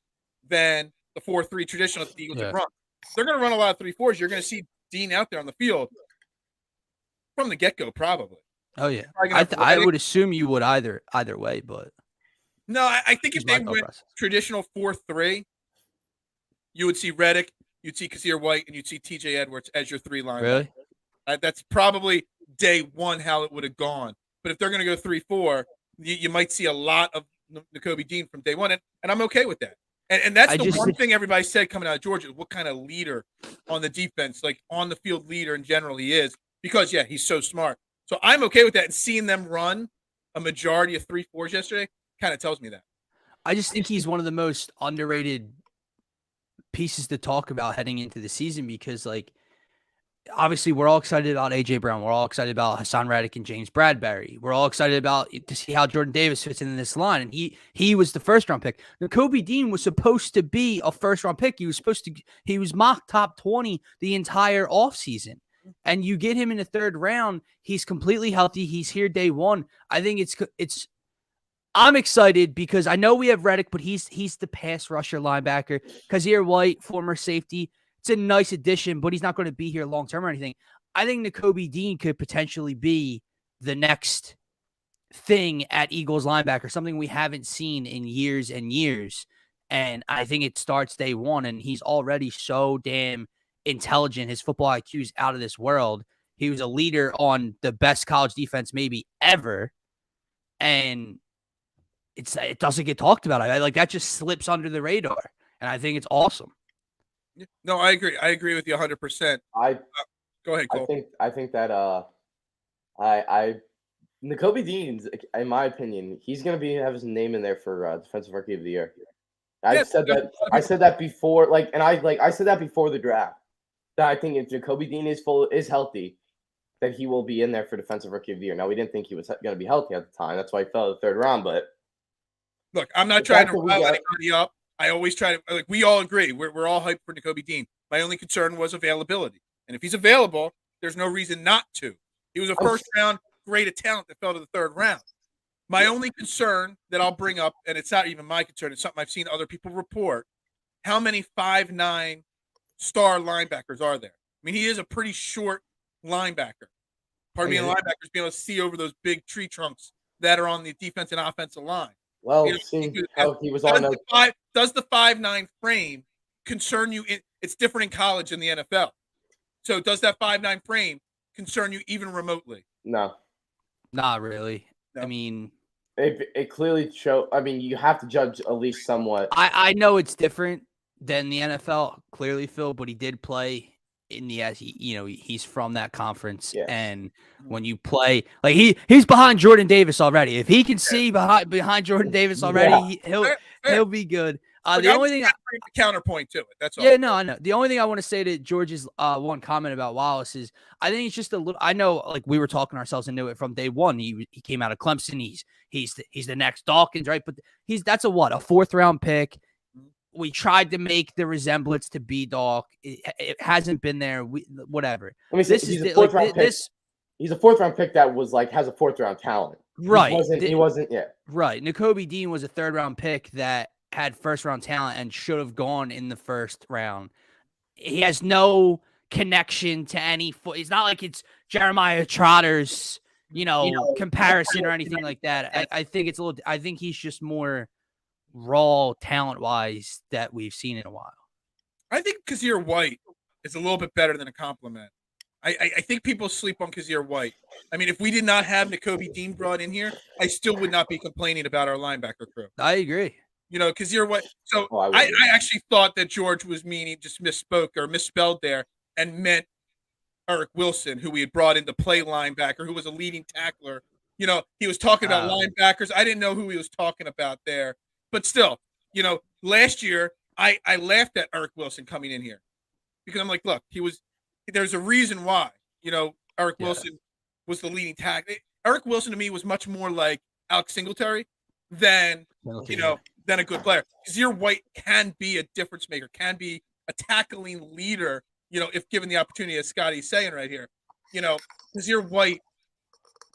than the 4-3 traditional that the Eagles have run. They're going to run a lot of 3-4s. You're going to see Dean out there on the field from the get-go, probably. Oh, yeah. I would assume you would either way, but. No, I think if they went traditional 4-3, you would see Reddick, you'd see Kazir White, and you'd see TJ Edwards as your three linebackers. Really? That's probably day one how it would have gone. But if they're going to go 3-4, you might see a lot of Nakobe Dean from day one, and I'm okay with that. And that's the one thing everybody said coming out of Georgia, what kind of leader on the defense, like on the field leader in general he is, because, he's so smart. So I'm okay with that, and seeing them run a majority of 3-4s yesterday kind of tells me that. I just think he's one of the most underrated pieces to talk about heading into the season because, obviously we're all excited about A.J. Brown. We're all excited about Hassan Reddick and James Bradbury. We're all excited to see how Jordan Davis fits in this line. And he was the first-round pick. Nakobe Dean was supposed to be a first-round pick. He was mocked top 20 the entire offseason. And you get him in the third round. He's completely healthy. He's here day one. I think I'm excited because I know we have Reddick, but he's the pass rusher linebacker. Kazir White, former safety. It's a nice addition, but he's not going to be here long-term or anything. I think Nakobe Dean could potentially be the next thing at Eagles linebacker, something we haven't seen in years and years. And I think it starts day one, and he's already so damn intelligent. His football IQ is out of this world. He was a leader on the best college defense maybe ever. And it doesn't get talked about. That just slips under the radar. And I think it's awesome. No, I agree. I agree with you 100%. Go ahead, Cole. I think that Nakobe Dean, in my opinion, he's going to have his name in there for Defensive Rookie of the Year. I said that before, I said that before the draft. That I think if Nakobe Dean is healthy, that he will be in there for Defensive Rookie of the Year. Now, we didn't think he was going to be healthy at the time. That's why he fell to the third round. But look, I'm not trying to rile anybody up. I always try to, we all agree. We're all hyped for Nakobe Dean. My only concern was availability. And if he's available, there's no reason not to. He was a first-round grade of talent that fell to the third round. My only concern that I'll bring up, and it's not even my concern, it's something I've seen other people report, how many 5'9" star linebackers are there? I mean, he is a pretty short linebacker. Part of being a linebacker is being able to see over those big tree trunks that are on the defense and offensive line. Well, how he was on does the 5'9" frame concern you? It's different in college than the NFL. So does that 5'9" frame concern you even remotely? No. Not really. No. I mean, it clearly shows. I mean, you have to judge at least somewhat. I know it's different than the NFL, clearly, Phil, but he did play in the he's from that conference, Yes. and when you play like he's behind Jordan Davis already. If he can see behind Jordan Davis already, he'll be good. The only thing the counterpoint to it. That's all. Yeah, no, I know. The only thing I want to say to George's one comment about Wallace is I think it's just a little. I know, like we were talking ourselves into it from day one. He came out of Clemson. He's the next Dawkins, right? But that's a 4th round pick. We tried to make the resemblance to B-Dawk. It hasn't been there. Whatever. Let me say, he's a 4th round pick. He's a 4th round pick that was has a 4th round talent. Right. He wasn't yet. Right. N'Kobe Dean was a 3rd round pick that had 1st round talent and should have gone in the 1st round. He has no connection to any it's not like it's Jeremiah Trotter's, comparison or anything like that. I think it's I think he's just more raw talent wise that we've seen in a while. I think Kazir White is a little bit better than a compliment. I think people sleep on Kazir White. I mean, if we did not have N'Kobe Dean brought in here, I still would not be complaining about our linebacker crew. I agree. Kazir White. So I actually thought that George was meaning just misspoke or misspelled there and meant Eric Wilson, who we had brought in to play linebacker, who was a leading tackler. He was talking about linebackers. I didn't know who he was talking about there. But still, last year I laughed at Eric Wilson coming in here because I'm like, look, there's a reason why, Eric Wilson was the leading tackle. Eric Wilson to me was much more like Alex Singletary than a good player. Kazir White can be a difference maker, can be a tackling leader, if given the opportunity, as Scotty's saying right here. Kazir White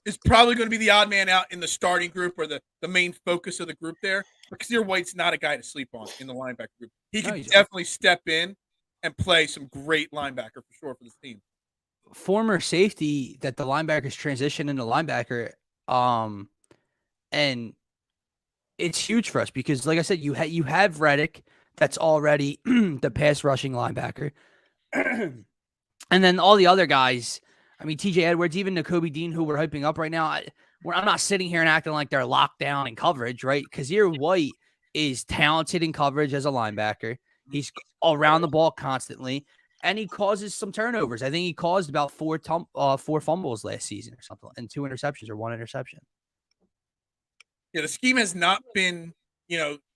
is probably going to be the odd man out in the starting group or the main focus of the group there. But Kazir White's not a guy to sleep on in the linebacker group. He can definitely step in and play some great linebacker for sure for this team. Former safety that the linebackers transition into linebacker, and it's huge for us because, like I said, you have Reddick that's already the pass rushing linebacker, and then all the other guys. I mean, TJ Edwards, even N'Kobe Dean, who we're hyping up right now. I'm not sitting here and acting like they're locked down in coverage, right? Kazir White is talented in coverage as a linebacker. He's around the ball constantly, and he causes some turnovers. I think he caused about 4 fumbles last season or something, and 2 interceptions or 1 interception. Yeah, the scheme has not been,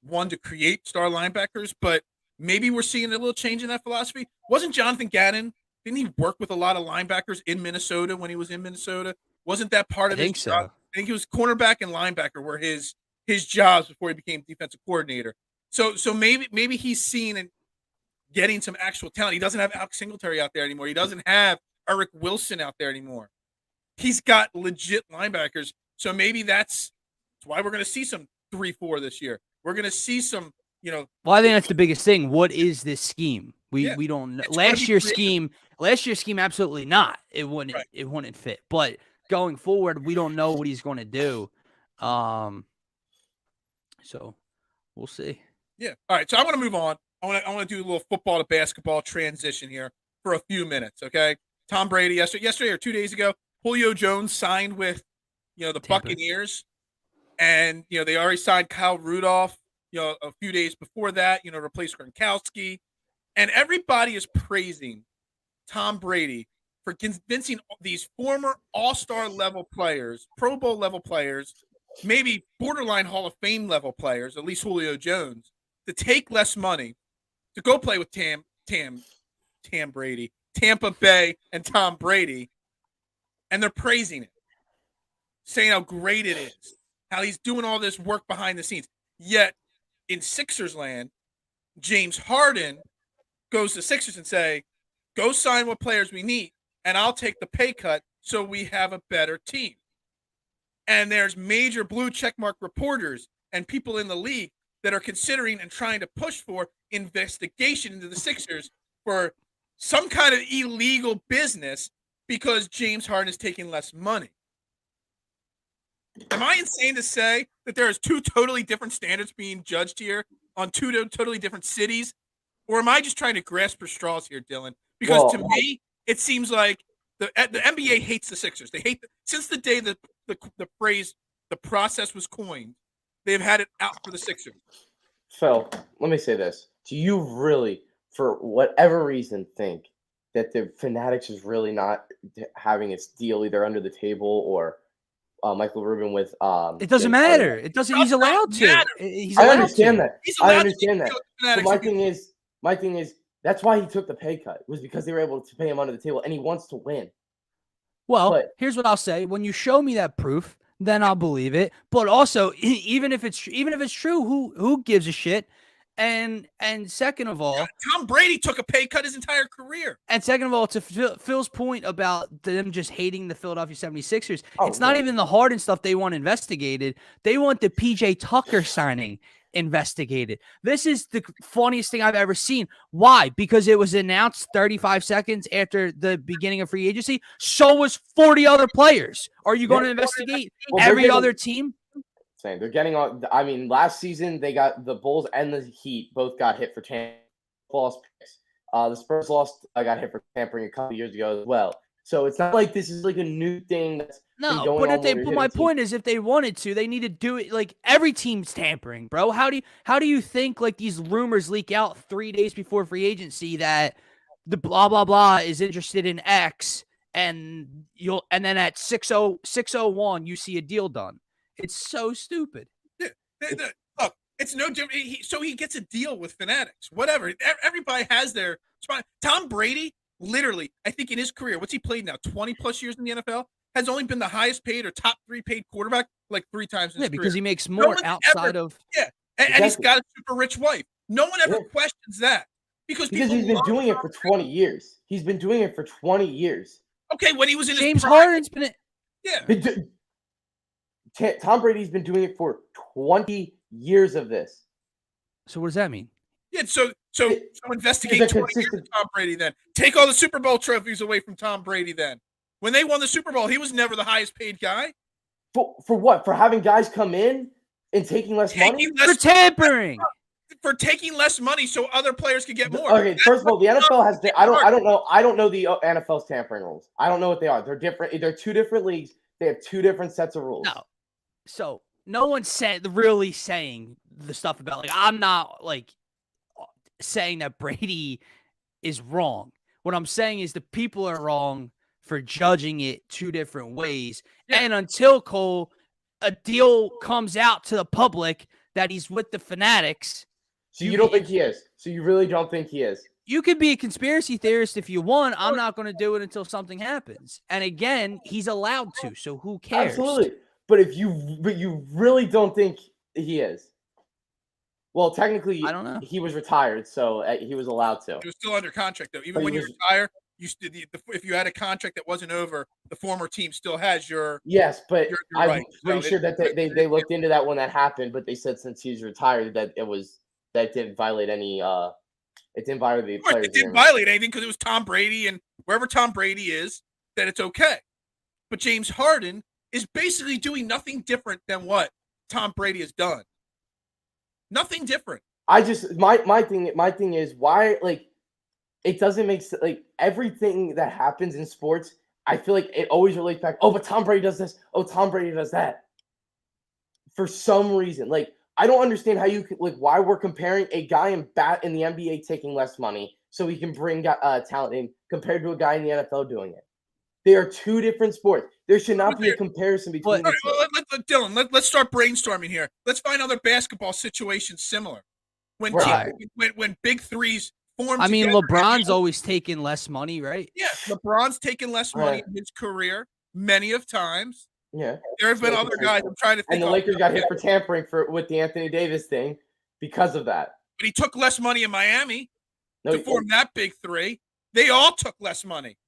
one to create star linebackers, but maybe we're seeing a little change in that philosophy. Wasn't Jonathan Gannon? Didn't he work with a lot of linebackers in Minnesota when he was in Minnesota? Wasn't that part of his job? I think he was cornerback and linebacker were his jobs before he became defensive coordinator. So maybe he's seeing and getting some actual talent. He doesn't have Alex Singletary out there anymore. He doesn't have Eric Wilson out there anymore. He's got legit linebackers. So maybe that's why we're going to see some 3-4 this year. We're going to see some, Well, I think that's the biggest thing. What is this scheme? We don't know. Last year's scheme, absolutely not. It wouldn't fit. But going forward, we don't know what he's going to do. So we'll see. Yeah. All right. So I want to move on. I want to do a little football to basketball transition here for a few minutes. Okay. Tom Brady yesterday or 2 days ago, Julio Jones signed with, the Tampa Buccaneers, and they already signed Kyle Rudolph. A few days before that, replaced Gronkowski. And everybody is praising Tom Brady for convincing these former all-star level players, Pro Bowl level players, maybe borderline Hall of Fame level players, at least Julio Jones, to take less money to go play with Brady, Tampa Bay and Tom Brady. And they're praising it, saying how great it is, how he's doing all this work behind the scenes. Yet in Sixers land, James Harden goes to Sixers and say, go sign what players we need, and I'll take the pay cut so we have a better team. And there's major blue checkmark reporters and people in the league that are considering and trying to push for investigation into the Sixers for some kind of illegal business because James Harden is taking less money. Am I insane to say that there is 2 totally different standards being judged here on 2 totally different cities? Or am I just trying to grasp for straws here, Dylan? Because to me, it seems like the NBA hates the Sixers. They hate since the day that the phrase "the process" was coined. They've had it out for the Sixers. Phil, let me say this: do you really, for whatever reason, think that the Fanatics is really not having its deal either under the table or Michael Rubin with It doesn't James Harden. matter. It doesn't. He's allowed to. matter. He's I allowed understand to. that. He's I allowed understand to that. deal with But Fanatics my thing is that's why he took the pay cut, was because they were able to pay him under the table, and he wants to win. Well, But here's what I'll say: when you show me that proof, then I'll believe it. But also, even if it's true, who gives a shit? And second of all, Tom Brady took a pay cut his entire career. And second of all, to Phil's point about them just hating the Philadelphia 76ers, Oh, it's not yeah. even the Harden stuff they want investigated. They want the PJ Tucker signing investigated. This is the funniest thing I've ever seen. Why? Because it was announced 35 seconds after the beginning of free agency. So was 40 other players. Are you going to investigate every other team? Saying they're getting on. I mean, last season they got the Bulls and the Heat both got hit for lost picks. The Spurs got hit for tampering a couple years ago as well. So it's not like this is like a new thing that's been No, going but on. my point is, if they wanted to, they need to do it. Like every team's tampering, bro. How do you think like these rumors leak out 3 days before free agency that the blah blah blah is interested in X, and then at 6:01 you see a deal done? It's so stupid. Yeah. Look, it's no different. So he gets a deal with Fanatics. Whatever. Everybody has their spot. Tom Brady, literally, I think in his career, what's he played now? 20 plus years in the NFL, has only been the highest paid or top 3 paid quarterback like 3 times in his career. Because he makes more outside of. Yeah, and he's got a super rich wife. No one ever questions that because he's been doing it for 20 years. He's been doing it for 20 years. Okay, when he was in James his prime, Harden's been. Yeah. Tom Brady's been doing it for 20 years of this. So what does that mean? Yeah, so investigate 20 years of Tom Brady then. Take all the Super Bowl trophies away from Tom Brady then. When they won the Super Bowl, he was never the highest paid guy. For what? For having guys come in and taking less money? For tampering. For taking less money so other players could get more. Okay, first of all, the NFL has I don't know the NFL's tampering rules. I don't know what they are. They're different. They're 2 different leagues. They have 2 different sets of rules. No. So no one's really saying the stuff about like I'm not like saying that Brady is wrong. What I'm saying is the people are wrong for judging it 2 different ways. Yeah. And until Cole, a deal comes out to the public that he's with the Fanatics. So you don't think he is? So you really don't think he is? You could be a conspiracy theorist if you want. I'm not going to do it until something happens. And again, he's allowed to. So who cares? Absolutely. But you really don't think he is? Well, technically, I don't know. He was retired, so he was allowed to. He was still under contract though. Even when you retire, if you had a contract that wasn't over, the former team still has your. Yes, but I'm right. pretty sure that they looked into that when that happened, but they said since he's retired that didn't violate any. It didn't violate the players. It didn't violate anything because it was Tom Brady, and wherever Tom Brady is, that it's okay. But James Harden is basically doing nothing different than what Tom Brady has done. Nothing different. I just my thing is why it doesn't make sense. Like everything that happens in sports, I feel like it always relates back. Oh, but Tom Brady does this. Oh, Tom Brady does that. For some reason, I don't understand how you could why we're comparing a guy in the NBA taking less money so he can bring talent in compared to a guy in the NFL doing it. They are 2 different sports. There should not be a comparison between the two. Dylan, let's start brainstorming here. Let's find other basketball situations similar. When big threes form. I mean, LeBron's always taken less money, right? Yeah, LeBron's taken less money in his career many of times. Yeah, there have been other guys. I'm trying to think. And the Lakers got hit for tampering with the Anthony Davis thing because of that. But he took less money in Miami to form that big 3. They all took less money.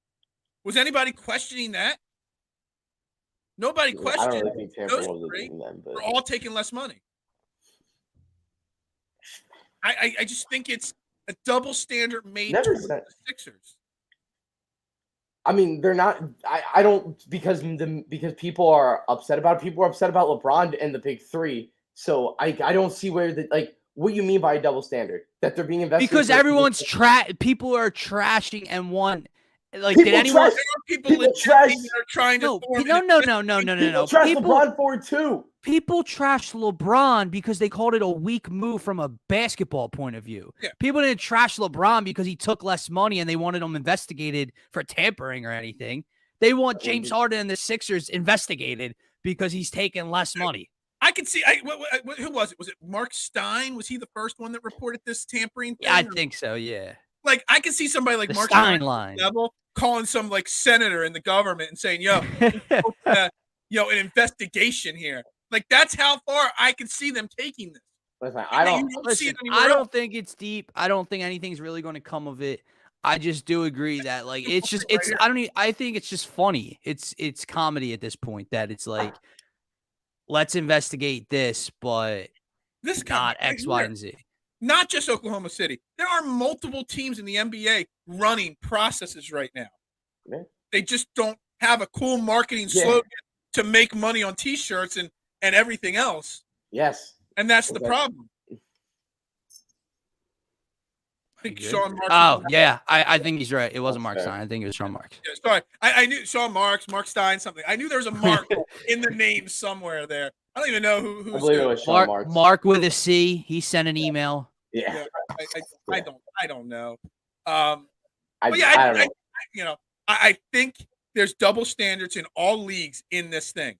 Was anybody questioning that? Nobody questioned. I don't really think those 3 were all taking less money. I just think it's a double standard made towards the Sixers. I mean, they're not. I don't because people are upset about it. People are upset about LeBron and the big 3. So I don't see where what you mean by a double standard that they're being invested because everyone's people are trashing and want Like, People did anyone? trash- There are people People legitimately trash- that are trying to No, form no, an no, no, no, no, no, People no. trash LeBron for it too. People trash LeBron because they called it a weak move from a basketball point of view. Yeah. People didn't trash LeBron because he took less money and they wanted him investigated for tampering or anything. They want James Harden and the Sixers investigated because he's taking less money. I can see. Who was it? Was it Mark Stein? Was he the first one that reported this tampering thing? Yeah, I think so. Yeah. Like, I can see somebody like The Mark Stein Stein line. level calling some like senator in the government and saying, "Yo, an investigation here." Like, that's how far I can see them taking this. Listen, See it anywhere I else. don't think it's deep. I don't think anything's really going to come of it. I just do agree that like it's just it's I think it's just funny. It's comedy at this point that it's like, let's investigate this, but This not kind of- X, Y, and Z. Not just Oklahoma City. There are multiple teams in the NBA running processes right now. Yeah. They just don't have a cool marketing slogan to make money on T-shirts and everything else. Yes. And that's the problem. I think Sean Marks. Oh, yeah. I think he's right. It wasn't Mark fair. Stein. I think it was Sean Marks. Yeah, sorry. I knew Sean Marks, Mark Stein, something. I knew there was a Mark in the name somewhere there. I don't even know who's I believe it who. was Sean Marks. Mark with a C. He sent an email. Yeah. I don't know. I But yeah, don't know. I think there's double standards in all leagues in this thing.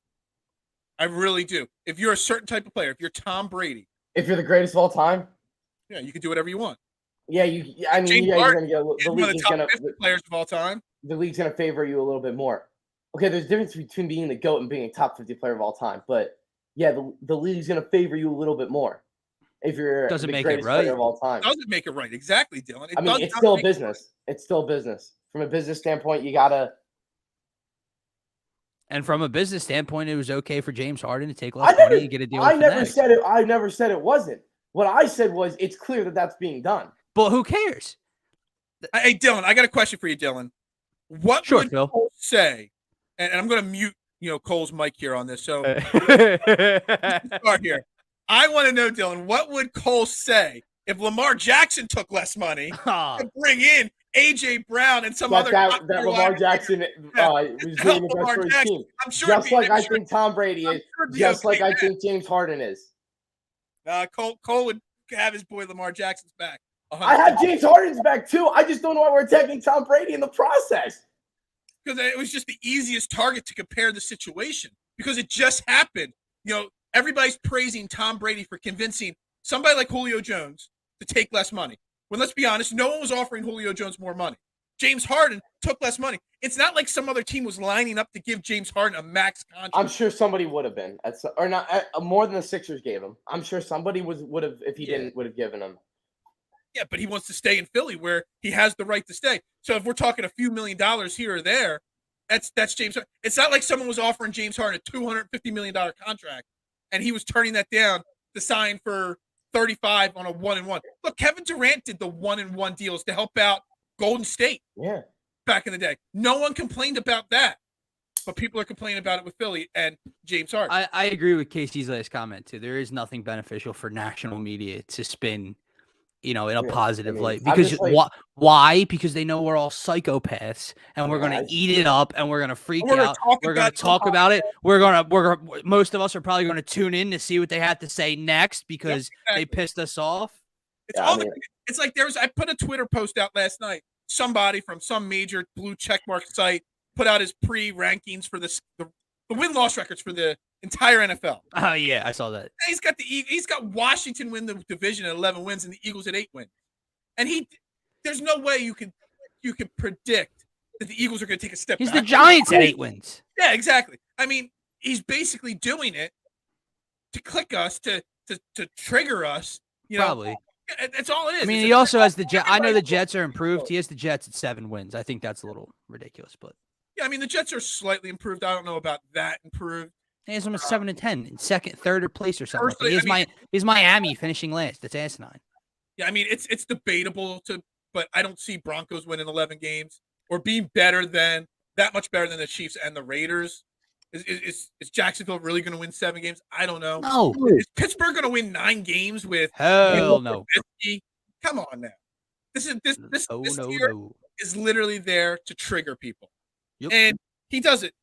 I really do. If you're a certain type of player, if you're Tom Brady, If you're the greatest of all time, yeah, you can do whatever you want. yeah, I mean, James you're Harden gonna get He's the one of league the is top gonna 50 players of all time. the league's gonna favor you a little bit more. Okay, there's a difference between being the GOAT and being a top 50 player of all time, but yeah, the league's gonna favor you a little bit more if you're Doesn't the make it greatest right. player of all time. Doesn't make it right. Exactly, Dylan. I mean, it's still a business. It's still business. From a business standpoint, you gotta. And from a business standpoint, it was okay for James Harden to take less money and get a deal. I with never Fanatics. said it. I never said it wasn't. What I said was it's clear that that's being done. But who cares? Hey, Dylan, I got a question for you, Dylan. What Sure, would Phil. Cole say? And I'm going to mute, Cole's mic here on this. So start here. I want to know, Dylan, what would Cole say if Lamar Jackson took less money to bring in A.J. Brown and some other that Lamar Jackson was doing the best for his team. I'm sure Just like I think Tom Brady is. Just like I think James Harden is. Cole would have his boy Lamar Jackson's back. 100%. I have James Harden's back too. I just don't know why we're attacking Tom Brady in the process. Because it was just the easiest target to compare the situation because it just happened. Everybody's praising Tom Brady for convincing somebody like Julio Jones to take less money. Well, let's be honest, no one was offering Julio Jones more money. James Harden took less money. It's not like some other team was lining up to give James Harden a max contract. I'm sure somebody would have been, or not more than the Sixers gave him. I'm sure somebody would have if he didn't would have given him. Yeah, but he wants to stay in Philly where he has the right to stay. So if we're talking a few $1 million here or there, that's James Harden. It's not like someone was offering James Harden a $250 million contract and he was turning that down to sign for 35 on a 1-and-1. Look, Kevin Durant did the 1-and-1 deals to help out Golden State. Yeah. Back in the day. No one complained about that. But people are complaining about it with Philly and James Harden. I agree with Casey's last comment too. There is nothing beneficial for national media to spin, in a positive light. Because why? Because they know we're all psychopaths and we're gonna eat it up and we're gonna freak out. We're gonna talk about it. Most of us are probably gonna tune in to see what they have to say next because they pissed us off. It's like I put a Twitter post out last night. Somebody from some major blue checkmark site put out his pre-rankings for the win-loss records for the entire NFL. Oh yeah, I saw that. He's got Washington win the division at 11 wins and the Eagles at 8 wins. And there's no way you can predict that the Eagles are going to take a step back. He's the Giants at 8 wins. Yeah, exactly. I mean, he's basically doing it to click us, to trigger us. Probably. That's all it is. I mean, he also has the Jets. I know the Jets are improved. He has the Jets at 7 wins. I think that's a little ridiculous, but yeah, I mean, the Jets are slightly improved. I don't know about that improved. he has them at 7-10 in second, third place or something. He's Miami finishing last. That's asinine. Yeah, I mean, it's debatable but I don't see Broncos winning 11 games or being that much better than the Chiefs and the Raiders. Is Jacksonville really going to win 7 games? I don't know. No. Is Pittsburgh going to win 9 games with Hell no. Come on now. This year, No. is literally there to trigger people. Yep. And he does it.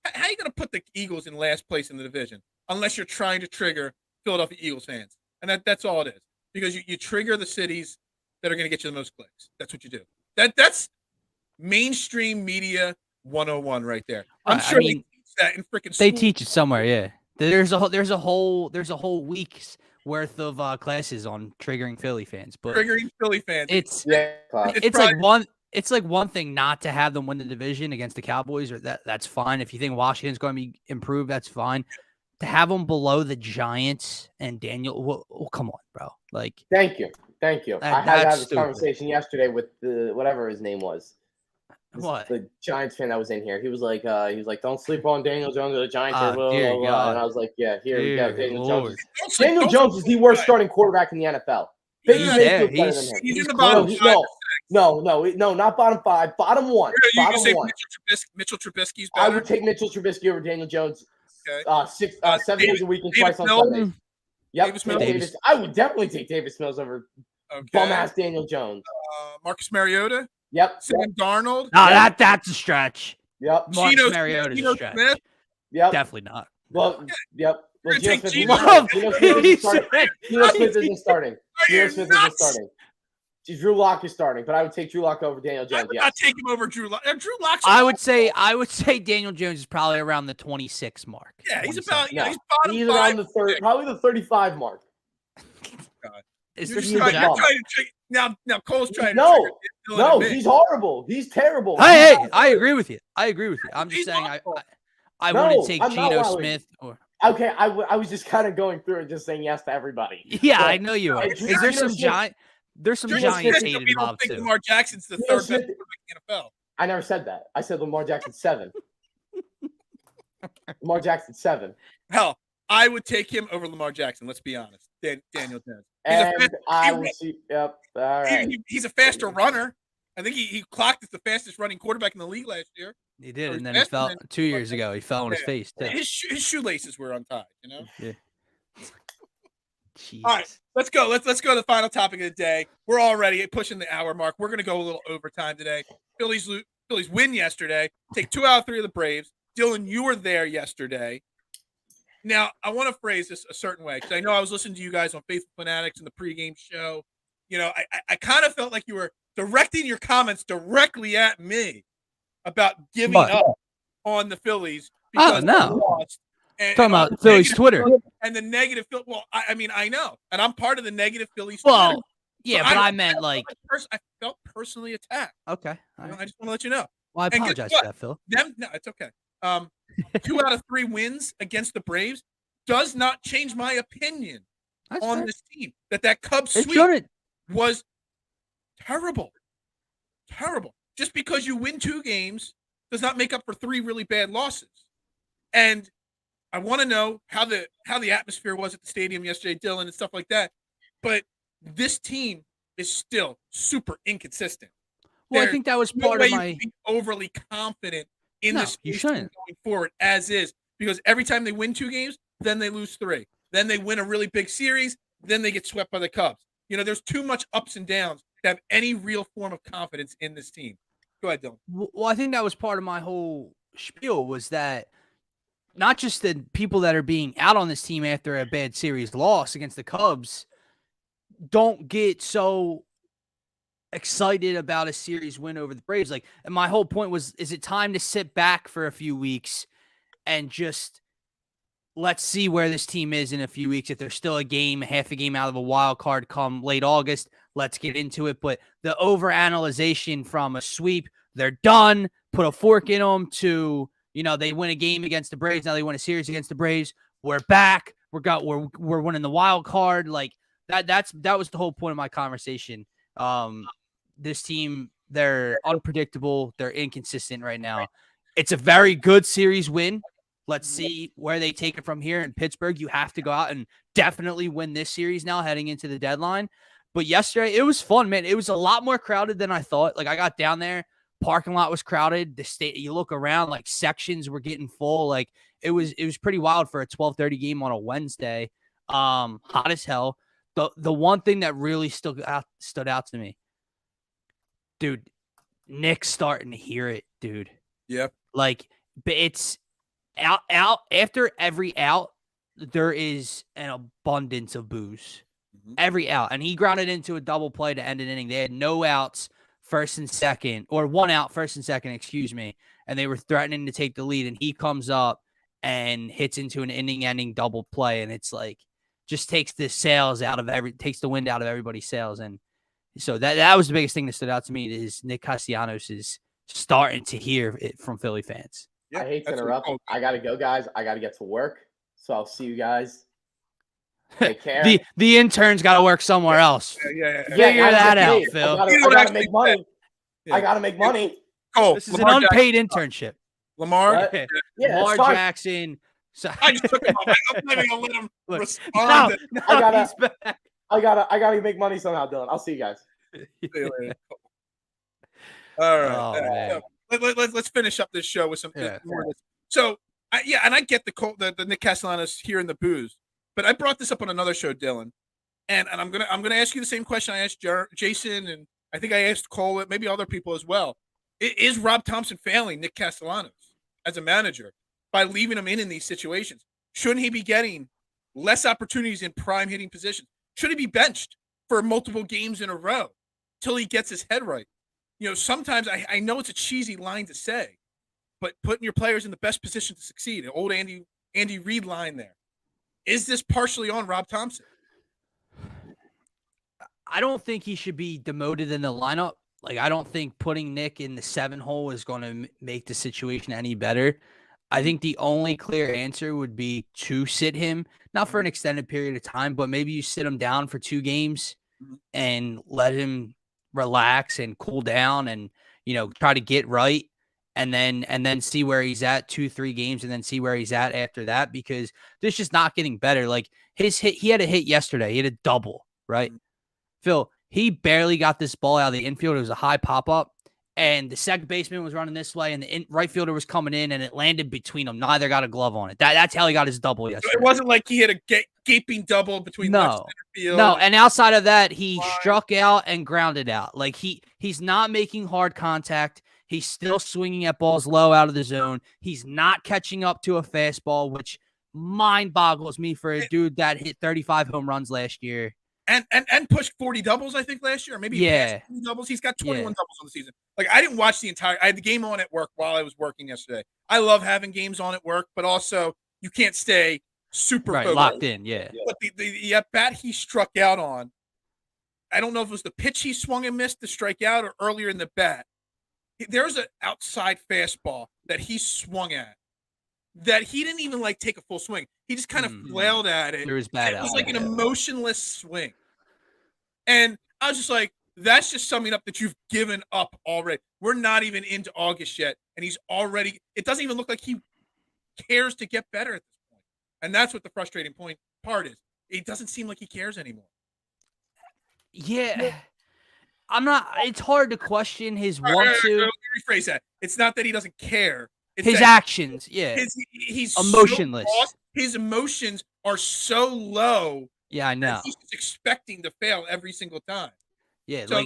How are you going to put the Eagles in last place in the division unless you're trying to trigger Philadelphia Eagles fans? And that's all it is. Because you trigger the cities that are going to get you the most clicks. That's what you do. That's mainstream media 101 right there. I'm sure they teach that in freaking school. They teach it somewhere, yeah. There's a whole week's worth of classes on triggering Philly fans, but triggering Philly fans. It's like one thing not to have them win the division against the Cowboys, or that's fine. If you think Washington's going to be improved, that's fine. To have them below the Giants and Daniel, well, come on, bro. Like, thank you. I had this conversation yesterday with whatever his name was. What? The Giants fan that was in here. He was like, don't sleep on Daniel Jones or the Giants. Oh, blah, blah, blah. And I was like, yeah, here we go. Daniel Jones is the worst starting quarterback in the NFL. He's in the bottom five. No, not bottom 5. Bottom 1. You bottom say 1. Mitchell Trubisky's better? I would take Mitchell Trubisky over Daniel Jones. Okay. 7 days a week and twice on Sunday. Yep. Davis. I would definitely take Davis Mills over bum-ass Daniel Jones. Marcus Mariota? Yep. Sam Darnold? No, that's a stretch. Yep. Marcus Mariota's a stretch. Smith? Yep. Definitely not. Well, yep. Well, Gino Smith isn't starting. Drew Lock is starting, but I would take Drew Lock over Daniel Jones. I would not take him over Drew Lock. Drew Lock's I would say Daniel Jones is probably around the 26 mark. Yeah, he's about no. he's bottom He's 5. around the probably the 35 mark. God. Is You're there trying to trigger, now Cole's trying to No, trigger he's horrible. He's terrible. Hey, I agree with you. I'm just saying I wouldn't take Geno Smith or. Okay, I was just kind of going through and just saying yes to everybody. Yeah, I know you are. Is there some giant? There's some Giants hated You mob don't think too. Lamar Jackson's the third best quarterback in the NFL? I never said that. I said Lamar Jackson's 7. Lamar Jackson's 7. Hell, I would take him over Lamar Jackson. Let's be honest. Daniel Jones. Yep. All right. He's a faster runner. I think he clocked as the fastest running quarterback in the league last year. He did, and then he fell 2 years ago. He fell on his face too. His shoelaces were untied. Yeah. Jeez. All right, let's go. Let's go to the final topic of the day. We're already pushing the hour mark. We're going to go a little overtime today. Phillies win yesterday. Take 2 out of 3 of the Braves. Dylan, you were there yesterday. Now, I want to phrase this a certain way because I know I was listening to you guys on Faithful Fanatics in the pregame show. I kind of felt like you were directing your comments directly at me about giving up on the Phillies because they lost. Talking about Phillies Twitter. And the negative. Well, I mean, I know. And I'm part of the negative Phillies Twitter. Well, yeah, but I meant like. I felt personally attacked. Okay. I just want to let you know. Well, I apologize for that, Phil. No, it's okay. 2 out of 3 wins against the Braves does not change my opinion on this team. That Cubs sweep was terrible. Terrible. Just because you win 2 games does not make up for 3 really bad losses. And I want to know how the atmosphere was at the stadium yesterday, Dylan, and stuff like that. But this team is still super inconsistent. Well, I think that was part of my overly confident in this going forward as is, because every time they win 2 games, then they lose 3. Then they win a really big series, then they get swept by the Cubs. There's too much ups and downs to have any real form of confidence in this team. Go ahead, Dylan. Well, I think that was part of my whole spiel was that not just the people that are being out on this team after a bad series loss against the Cubs don't get so excited about a series win over the Braves. Like, and my whole point was, is it time to sit back for a few weeks and just let's see where this team is in a few weeks. If there's still half a game out of a wild card come late August, let's get into it. But the overanalyzation from a sweep, they're done, put a fork in them to, they win a game against the Braves. Now they win a series against the Braves. We're back. We're winning the wild card. Like that was the whole point of my conversation. This team, they're unpredictable. They're inconsistent right now. It's a very good series win. Let's see where they take it from here in Pittsburgh. You have to go out and definitely win this series now heading into the deadline. But yesterday, it was fun, man. It was a lot more crowded than I thought. Like, I got down there. Parking lot was crowded. You look around, like sections were getting full. Like it was pretty wild for a 12:30 game on a Wednesday. Hot as hell. The one thing that really stood out to me, dude, Nick's starting to hear it, dude. Yep. Like, but it's out after every out, there is an abundance of boos. Every out. And he grounded into a double play to end an inning. They had no outs, first and second, or one out, first and second, excuse me. And they were threatening to take the lead. And he comes up and hits into an inning-ending double play. And it's like, just takes the wind out of everybody's sails. And so that was the biggest thing that stood out to me is Nick Castellanos is starting to hear it from Philly fans. Yeah, I hate to interrupt. I got to go, guys. I got to get to work. So I'll see you guys. Take care. The intern's got to work somewhere else. Yeah. Figure that out, Phil. I got to make money. Yeah. I got to make money. Oh, this is an unpaid internship. Lamar? Yeah, Lamar Jackson. So, I just took him off. I'm not even going to let him respond. No, I he's back. I gotta make money somehow, Dylan. I'll see you guys. All right. Let's finish up this show with some more of this. So, and I get the Nick Castellanos here in the booze, but I brought this up on another show, Dylan, and I'm gonna ask you the same question I asked Jason, and I think I asked Cole, maybe other people as well. Is Rob Thompson failing Nick Castellanos as a manager by leaving him in these situations? Shouldn't he be getting less opportunities in prime hitting positions? Should he be benched for multiple games in a row till he gets his head right? Sometimes I know it's a cheesy line to say, but putting your players in the best position to succeed, an old Andy Reid line there. Is this partially on Rob Thompson? I don't think he should be demoted in the lineup. Like, I don't think putting Nick in the 7 hole is going to make the situation any better. I think the only clear answer would be to sit him, not for an extended period of time, but maybe you sit him down for 2 games and let him relax and cool down and, try to get right. And then see where he's at 2-3 games and then see where he's at after that, because this just not getting better. Like his hit, he had a hit yesterday. He had a double, right? Phil, he barely got this ball out of the infield. It was a high pop-up, and the second baseman was running this way, and the right fielder was coming in, and it landed between them. Neither got a glove on it. That's how he got his double yesterday. It wasn't like he had a gaping double between left center field. No, and outside of that, he struck out and grounded out. Like he's not making hard contact. He's still swinging at balls low out of the zone. He's not catching up to a fastball, which mind boggles me for a dude that hit 35 home runs last year. And pushed 40 doubles, I think, last year. Or maybe 40 doubles. He's got 21 doubles on the season. Like, I didn't watch I had the game on at work while I was working yesterday. I love having games on at work, but also you can't stay super focused. Locked in, yeah. But the at-bat he struck out on, I don't know if it was the pitch he swung and missed to strike out or earlier in the bat. There was an outside fastball that he swung at that he didn't even, take a full swing. He just kind of flailed at it. It was bad. It was like an emotionless swing. And I was just like, that's just summing up that you've given up already. We're not even into August yet. And he's already – it doesn't even look like he cares to get better at this point. And that's what the frustrating part is. It doesn't seem like he cares anymore. Yeah. I'm not – it's hard to question his want to. Let me rephrase that. It's not that he doesn't care. It's his actions, yeah. He's emotionless. His emotions are so low. Yeah, I know. He's just expecting to fail every single time. Yeah, so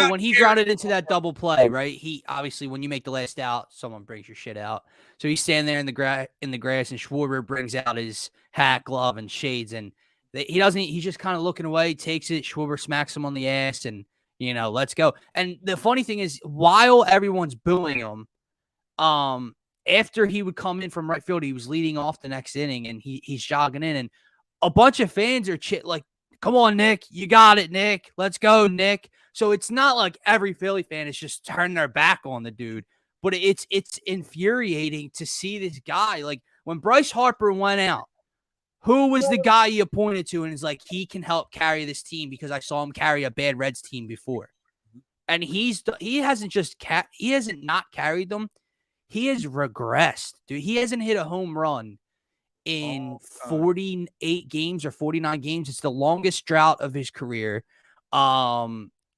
when he grounded into that double play, right? He obviously, when you make the last out, someone brings your shit out. So he's standing there in the grass, and Schwarber brings out his hat, glove, and shades, and he's just kind of looking away, takes it. Schwarber smacks him on the ass, and let's go. And the funny thing is, while everyone's booing him, after he would come in from right field, he was leading off the next inning, and he's jogging in, and a bunch of fans are like, come on, Nick, you got it, Nick. Let's go, Nick. So it's not like every Philly fan is just turning their back on the dude, but it's infuriating to see this guy. Like when Bryce Harper went out, who was the guy you pointed to and is like, he can help carry this team because I saw him carry a bad Reds team before. And he hasn't not carried them. He has regressed, dude. He hasn't hit a home run in 48 games or 49 games. It's the longest drought of his career.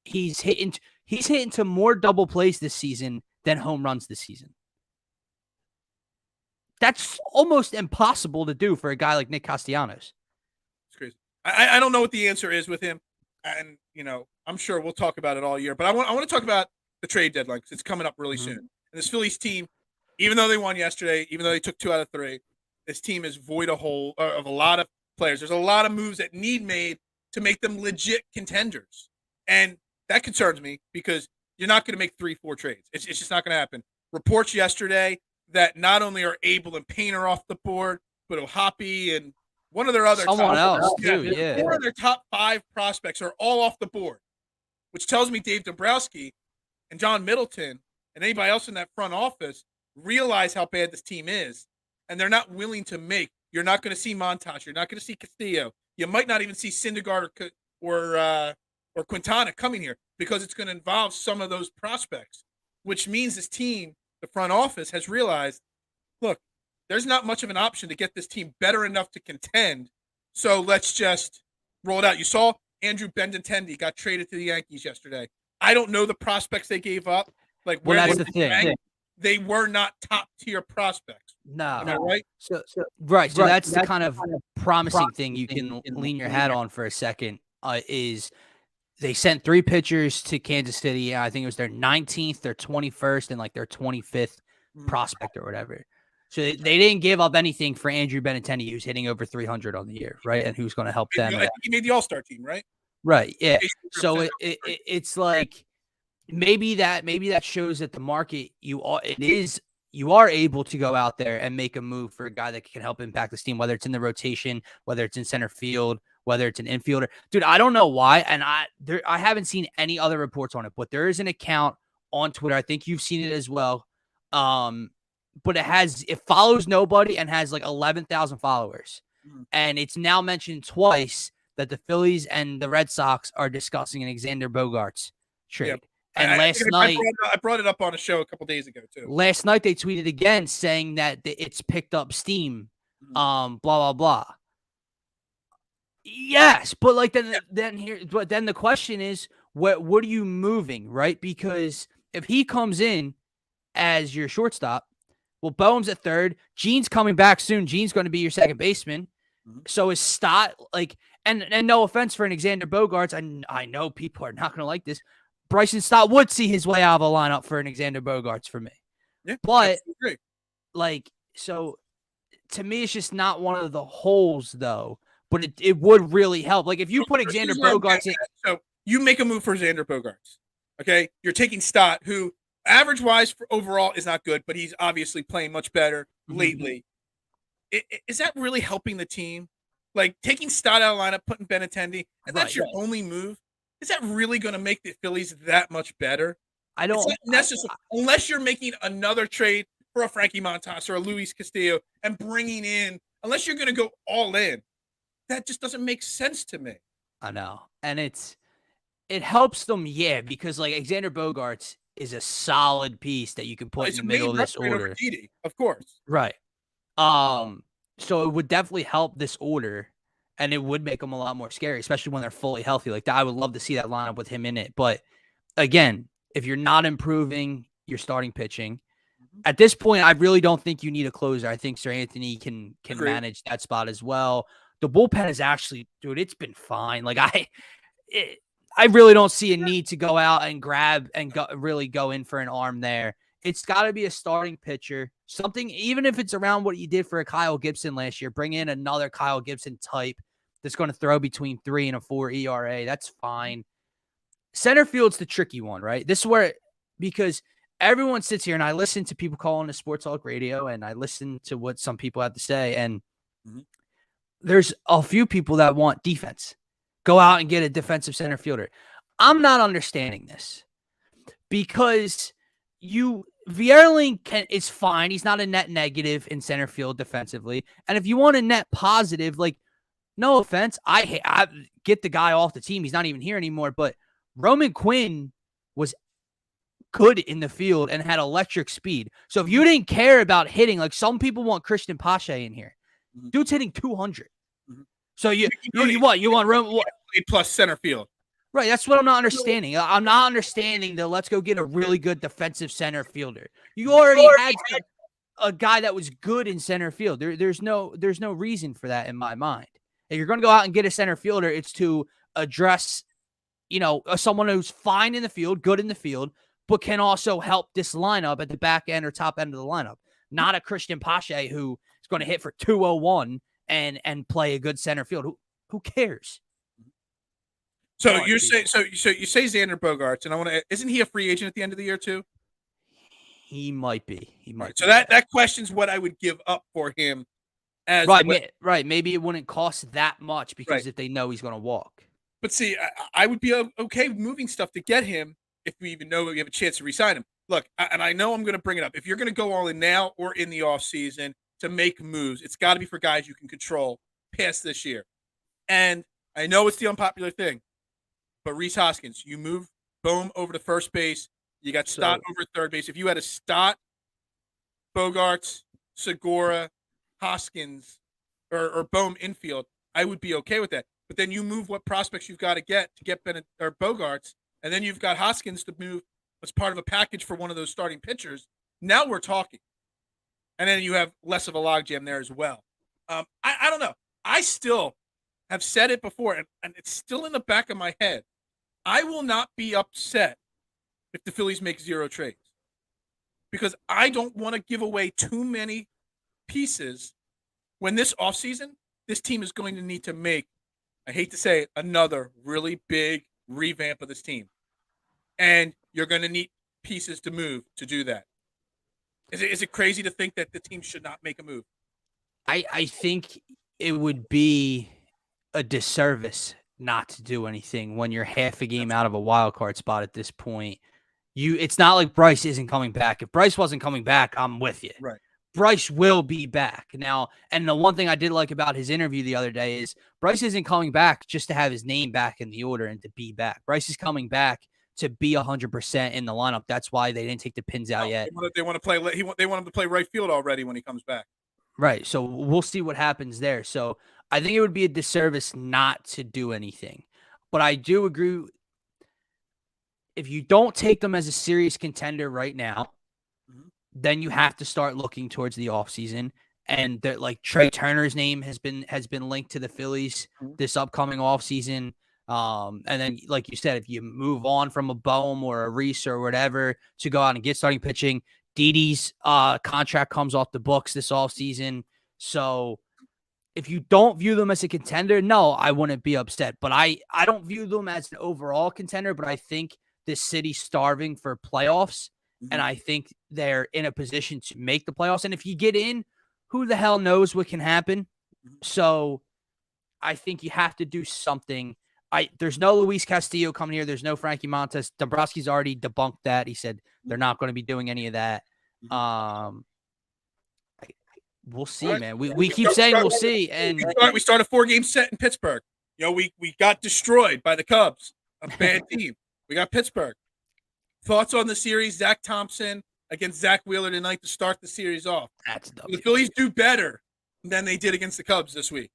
He's hitting to more double plays this season than home runs this season. That's almost impossible to do for a guy like Nick Castellanos. It's crazy. I don't know what the answer is with him, and I'm sure we'll talk about it all year. But I want to talk about the trade deadline because it's coming up really Mm-hmm. soon. And this Phillies team, even though they won yesterday, even though they took 2 out of 3, this team is void of a lot of players. There's a lot of moves that need made to make them legit contenders. And that concerns me because you're not going to make 3-4 trades. It's just not going to happen. Reports yesterday that not only are Abel and Painter off the board, but Whopping and one of their other Someone top, else, too, yeah. 4 of their top 5 prospects are all off the board, which tells me Dave Dombrowski and John Middleton and anybody else in that front office realize how bad this team is, and they're not willing to make. You're not going to see Montas. You're not going to see Castillo. You might not even see Syndergaard or Quintana coming here because it's going to involve some of those prospects, which means this team, the front office, has realized, look, there's not much of an option to get this team better enough to contend, so let's just roll it out. You saw Andrew Benintendi got traded to the Yankees yesterday. I don't know the prospects they gave up. Like, Well, where that's they the thing. ranked. They were not top-tier prospects. No. Am I right? So that's the kind of promising thing you can lean your hat on for a second, is they sent 3 pitchers to Kansas City. I think it was their 19th, their 21st, and like their 25th prospect or whatever. So they didn't give up anything for Andrew Benintendi, who's hitting over 300 on the year, right? And who's going to help them. I think he made the All-Star team, right? Right, yeah. So it's like maybe that shows that the market you are able to go out there and make a move for a guy that can help impact this team, whether it's in the rotation, whether it's in center field, whether it's an infielder. Dude, I don't know why, and I haven't seen any other reports on it, but there is an account on Twitter. I think you've seen it as well. But it follows nobody and has like 11,000 followers. And it's now mentioned twice that the Phillies and the Red Sox are discussing an Alexander Bogaerts trade. Yep. And last night, I brought it up on a show a couple days ago too. Last night they tweeted again saying that it's picked up steam. Blah blah blah. Yes, but like then the question is, what are you moving, right? Because if he comes in as your shortstop, well, Bohm's at third. Gene's coming back soon. Gene's going to be your second baseman. So is Stott, like, and no offense for an Alexander Bogaerts, I know people are not going to like this. Bryson Stott would see his way out of a lineup for an Alexander Bogaerts for me. Yeah, but like, so to me, it's just not one of the holes though. But it would really help. Like if you put Alexander Bogaerts in, so you make a move for Xander Bogaerts. Okay, you're taking Stott, who average wise for overall is not good, but he's obviously playing much better lately. Is that really helping the team? Like taking Stott out of lineup, putting Benintendi, and that's your only move. Is that really going to make the Phillies that much better? I don't. It's not necessary, unless you're making another trade for a Frankie Montas or a Luis Castillo and bringing in, unless you're going to go all in. That just doesn't make sense to me. I know. And it helps them, yeah, because like Alexander Bogaerts is a solid piece that you can put in the middle of this order. Didi, of course. Right. So it would definitely help this order, and it would make them a lot more scary, especially when they're fully healthy. Like that, I would love to see that lineup with him in it. But again, if you're not improving your starting pitching, at this point, I really don't think you need a closer. I think Sir Anthony can manage that spot as well. The bullpen is actually, dude, it's been fine. Like I really don't see a need to go out and grab and really go in for an arm there. It's got to be a starting pitcher, something, even if it's around what you did for a Kyle Gibson last year, bring in another Kyle Gibson type that's going to throw between 3 and a 4 ERA. That's fine. Center field's the tricky one, right? This is where, because everyone sits here and I listen to people calling the sports talk radio and I listen to what some people have to say. And there's a few people that want defense. Go out and get a defensive center fielder. I'm not understanding this because Vierling is fine. He's not a net negative in center field defensively. And if you want a net positive, like, no offense, I get the guy off the team. He's not even here anymore. But Roman Quinn was good in the field and had electric speed. So if you didn't care about hitting, like some people want Christian Pache in here. Dude's hitting 200. So you want Roman plus center field. Right, that's what I'm not understanding. I'm not understanding that let's go get a really good defensive center fielder. You already had a guy that was good in center field. There's no reason for that in my mind. If you're going to go out and get a center fielder, it's to address, someone who's fine in the field, good in the field, but can also help this lineup at the back end or top end of the lineup. Not a Christian Pache who is going to hit for 201 and play a good center field. Who cares? So you say Xander Bogaerts, and I want to. Isn't he a free agent at the end of the year too? He might be. So that questions what I would give up for him. As right. Maybe it wouldn't cost that much because if they know he's going to walk. But see, I would be okay moving stuff to get him if we even know we have a chance to re-sign him. Look, and I know I'm going to bring it up. If you're going to go all in now or in the offseason to make moves, it's got to be for guys you can control past this year. And I know it's the unpopular thing, but Rhys Hoskins, you move Bohm over to first base. You got Stott over third base. If you had a Stott, Bogaerts, Segura, Hoskins, or Bohm infield, I would be okay with that. But then you move what prospects you've got to get Bennett or Bogaerts, and then you've got Hoskins to move as part of a package for one of those starting pitchers. Now we're talking. And then you have less of a logjam there as well. I don't know. I still have said it before, and it's still in the back of my head. I will not be upset if the Phillies make 0 trades because I don't want to give away too many pieces when this offseason, this team is going to need to make, I hate to say it, another really big revamp of this team. And you're going to need pieces to move to do that. Is it crazy to think that the team should not make a move? I think it would be a disservice not to do anything when you're half a game out of a wild card spot at this point. It's not like Bryce isn't coming back. If Bryce wasn't coming back, I'm with you. Right. Bryce will be back now. And the one thing I did like about his interview the other day is Bryce isn't coming back just to have his name back in the order and to be back. Bryce is coming back to be 100% in the lineup. That's why they didn't take the pins out yet. They want to play. They want him to play right field already when he comes back. Right. So we'll see what happens there. So I think it would be a disservice not to do anything. But I do agree. If you don't take them as a serious contender right now, then you have to start looking towards the offseason. And like Trey Turner's name has been linked to the Phillies this upcoming offseason. And then, like you said, if you move on from a Bohm or a Rhys or whatever to go out and get starting pitching, Didi's contract comes off the books this offseason. So if you don't view them as a contender, no, I wouldn't be upset. But I don't view them as an overall contender, but I think this city's starving for playoffs. And I think they're in a position to make the playoffs. And if you get in, who the hell knows what can happen? So I think you have to do something. There's no Luis Castillo coming here. There's no Frankie Montas. Dombrowski's already debunked that. He said they're not going to be doing any of that. We'll see, man. We keep saying we'll see. And we start a 4-game set in Pittsburgh. We got destroyed by the Cubs, a bad team. We got Pittsburgh. Thoughts on the series? Zach Thompson against Zach Wheeler tonight to start the series off. That's the Phillies do better than they did against the Cubs this week.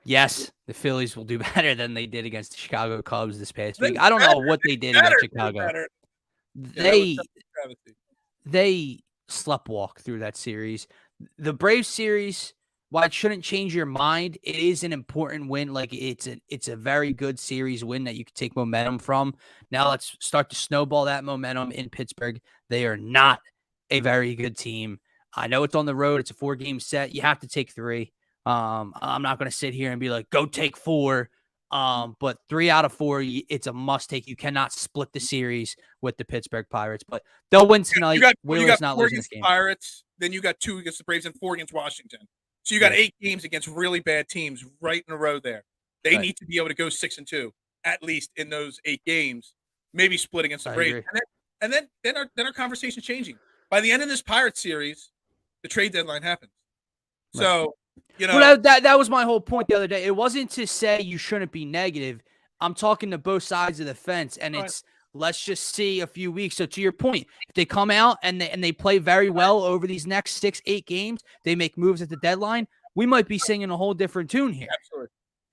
Yes, the Phillies will do better than they did against the Chicago Cubs this past week. I don't know what they did against Chicago. They sleptwalk through that series. The Braves series, while it shouldn't change your mind, it is an important win. Like it's a very good series win that you can take momentum from. Now let's start to snowball that momentum in Pittsburgh. They are not a very good team. I know it's on the road. It's a 4-game set. You have to take 3. I'm not going to sit here and be like, go take 4. But 3 out of 4, it's a must take. You cannot split the series with the Pittsburgh Pirates, but they'll win tonight. Wheeler's not losing this game. Pirates, then you got 2 against the Braves and 4 against Washington. So you got 8 games against really bad teams right in a row there. They need to be able to go 6-2 at least in those 8 games, maybe split against the Braves. And then our conversation's changing. By the end of this Pirates series, the trade deadline happens. So, well, that was my whole point the other day. It wasn't to say you shouldn't be negative. I'm talking to both sides of the fence, and it's let's just see a few weeks. So to your point, if they come out and they play very well over these next 6-8 games, they make moves at the deadline, we might be singing a whole different tune here. Absolutely.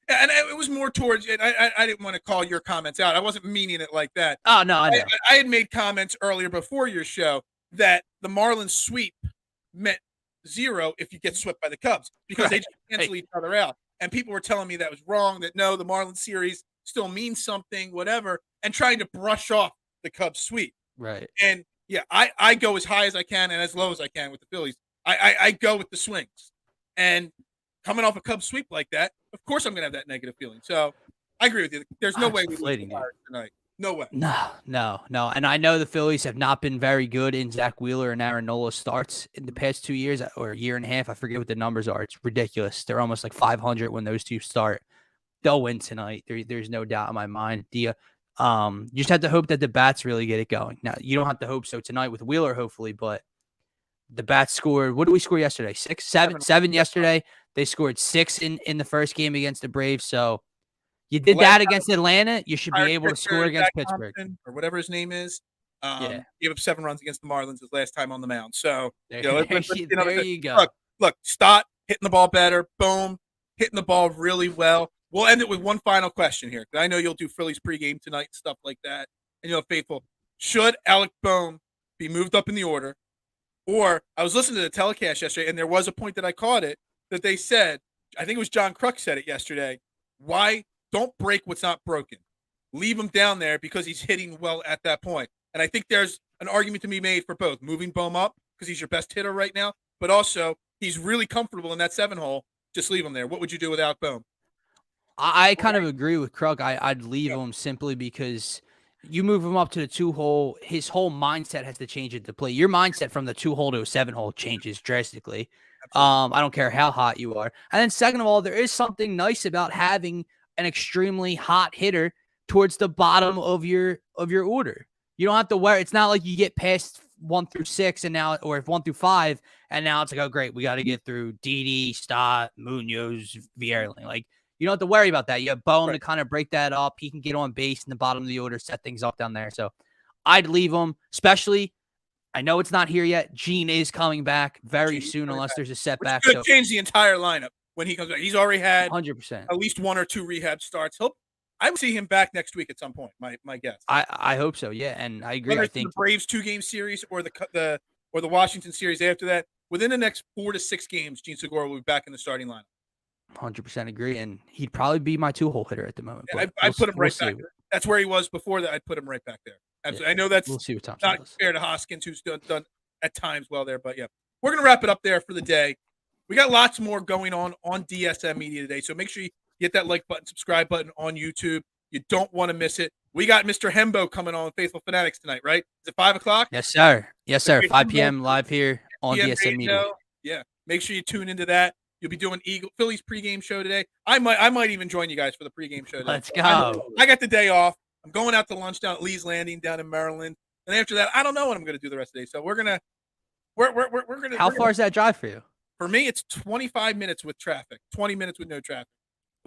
And it was more towards – I didn't want to call your comments out. I wasn't meaning it like that. Oh, no, I know. I had made comments earlier before your show that the Marlins sweep meant 0 if you get swept by the Cubs because they just cancel each other out. And people were telling me that was wrong, that no, the Marlins series still means something, whatever, and trying to brush off the Cubs sweep. Right. And yeah, I go as high as I can and as low as I can with the Phillies. I go with the swings. And coming off a Cubs sweep like that, of course I'm going to have that negative feeling. So I agree with you. There's no way we lose the Pirates tonight. No way. No. And I know the Phillies have not been very good in Zach Wheeler and Aaron Nola starts in the past 2 years or a year and a half. I forget what the numbers are. It's ridiculous. They're almost like 500 when those two start. They'll win tonight. There's no doubt in my mind. You just have to hope that the bats really get it going. Now, you don't have to hope so tonight with Wheeler, hopefully, but the bats scored. What did we score yesterday? Seven yesterday. They scored 6 in the first game against the Braves. So you did that against Atlanta. You should be able to score against Pittsburgh. Or whatever his name is. Yeah. Gave up 7 runs against the Marlins his last time on the mound. So, there there you go. Look, Stott hitting the ball better. Boom. Hitting the ball really well. We'll end it with one final question here. I know you'll do Phillies pregame tonight and stuff like that. And faithful. Should Alec Bohm be moved up in the order? Or I was listening to the telecast yesterday, and there was a point that I caught it that they said, I think it was John Kruk said it yesterday. Why don't break what's not broken? Leave him down there because he's hitting well at that point. And I think there's an argument to be made for both. Moving Bohm up because he's your best hitter right now, but also he's really comfortable in that 7-hole. Just leave him there. What would you do without Bohm? I kind of agree with Krug. I'd leave him simply because you move him up to the 2-hole, his whole mindset has to change at the plate. Your mindset from the 2-hole to a 7-hole changes drastically. I don't care how hot you are. And then second of all, there is something nice about having an extremely hot hitter towards the bottom of your order. You don't have to worry. It's not like you get past 1 through 6 and now, or 1 through 5, and now it's like, oh great, we got to get through Didi, Stott, Munoz, Vierling. Like, you don't have to worry about that. You have Bohm to kind of break that up. He can get on base in the bottom of the order, set things up down there. So I'd leave him, especially, I know it's not here yet. Gene is coming back very soon unless there's a setback. Which could change the entire lineup when he comes back. He's already had 100%. At least 1 or 2 rehab starts. I would see him back next week at some point, my guess. I hope so, yeah, and I agree. Whether I it's think the Braves 2-game series or the Washington series after that, within the next 4 to 6 games, Gene Segura will be back in the starting lineup. 100% agree, and he'd probably be my 2-hole hitter at the moment. Yeah, I'd put him right back there. That's where he was before that. I'd put him right back there. Absolutely. Yeah, I know that's we'll see what Thompson not does. fair to Hoskins, who's done at times well there, but yeah. We're going to wrap it up there for the day. We got lots more going on DSM Media today, so make sure you hit that like button, subscribe button on YouTube. You don't want to miss it. We got Mr. Hembo coming on Faithful Fanatics tonight, right? Is it 5 o'clock? Yes, sir. 5 p.m. live here on DSM Media. Yeah, make sure you tune into that. You'll be doing Phillies pregame show today. I might even join you guys for the pregame show today. Let's go. I got the day off. I'm going out to lunch down at Lee's Landing down in Maryland, and after that, I don't know what I'm going to do the rest of the day. So we're gonna. How far is that drive for you? For me, it's 25 minutes with traffic, 20 minutes with no traffic.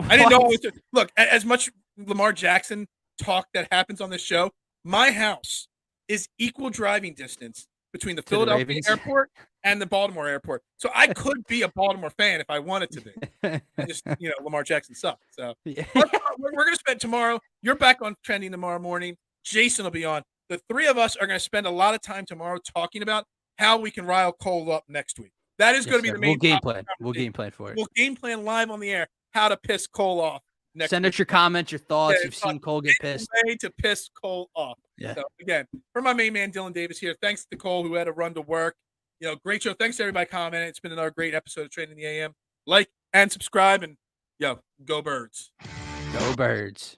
I didn't know. Look, as much Lamar Jackson talk that happens on this show, my house is equal driving distance between the Philadelphia airport and the Baltimore airport. So I could be a Baltimore fan if I wanted to be. And just, Lamar Jackson sucks. So we're going to spend tomorrow. You're back on Trending tomorrow morning. Jason will be on. The 3 of us are going to spend a lot of time tomorrow talking about how we can rile Cole up next week. That is going to be the main game plan. We'll game plan for it. We'll game plan live on the air how to piss Cole off. Send us your comments, your thoughts. You've seen Cole get pissed. Way to piss Cole off. Yeah. So again, for my main man Dylan Davis here. Thanks to Cole who had to run to work. Great show. Thanks to everybody commenting. It's been another great episode of Training the AM. Like and subscribe, and go Birds. Go Birds.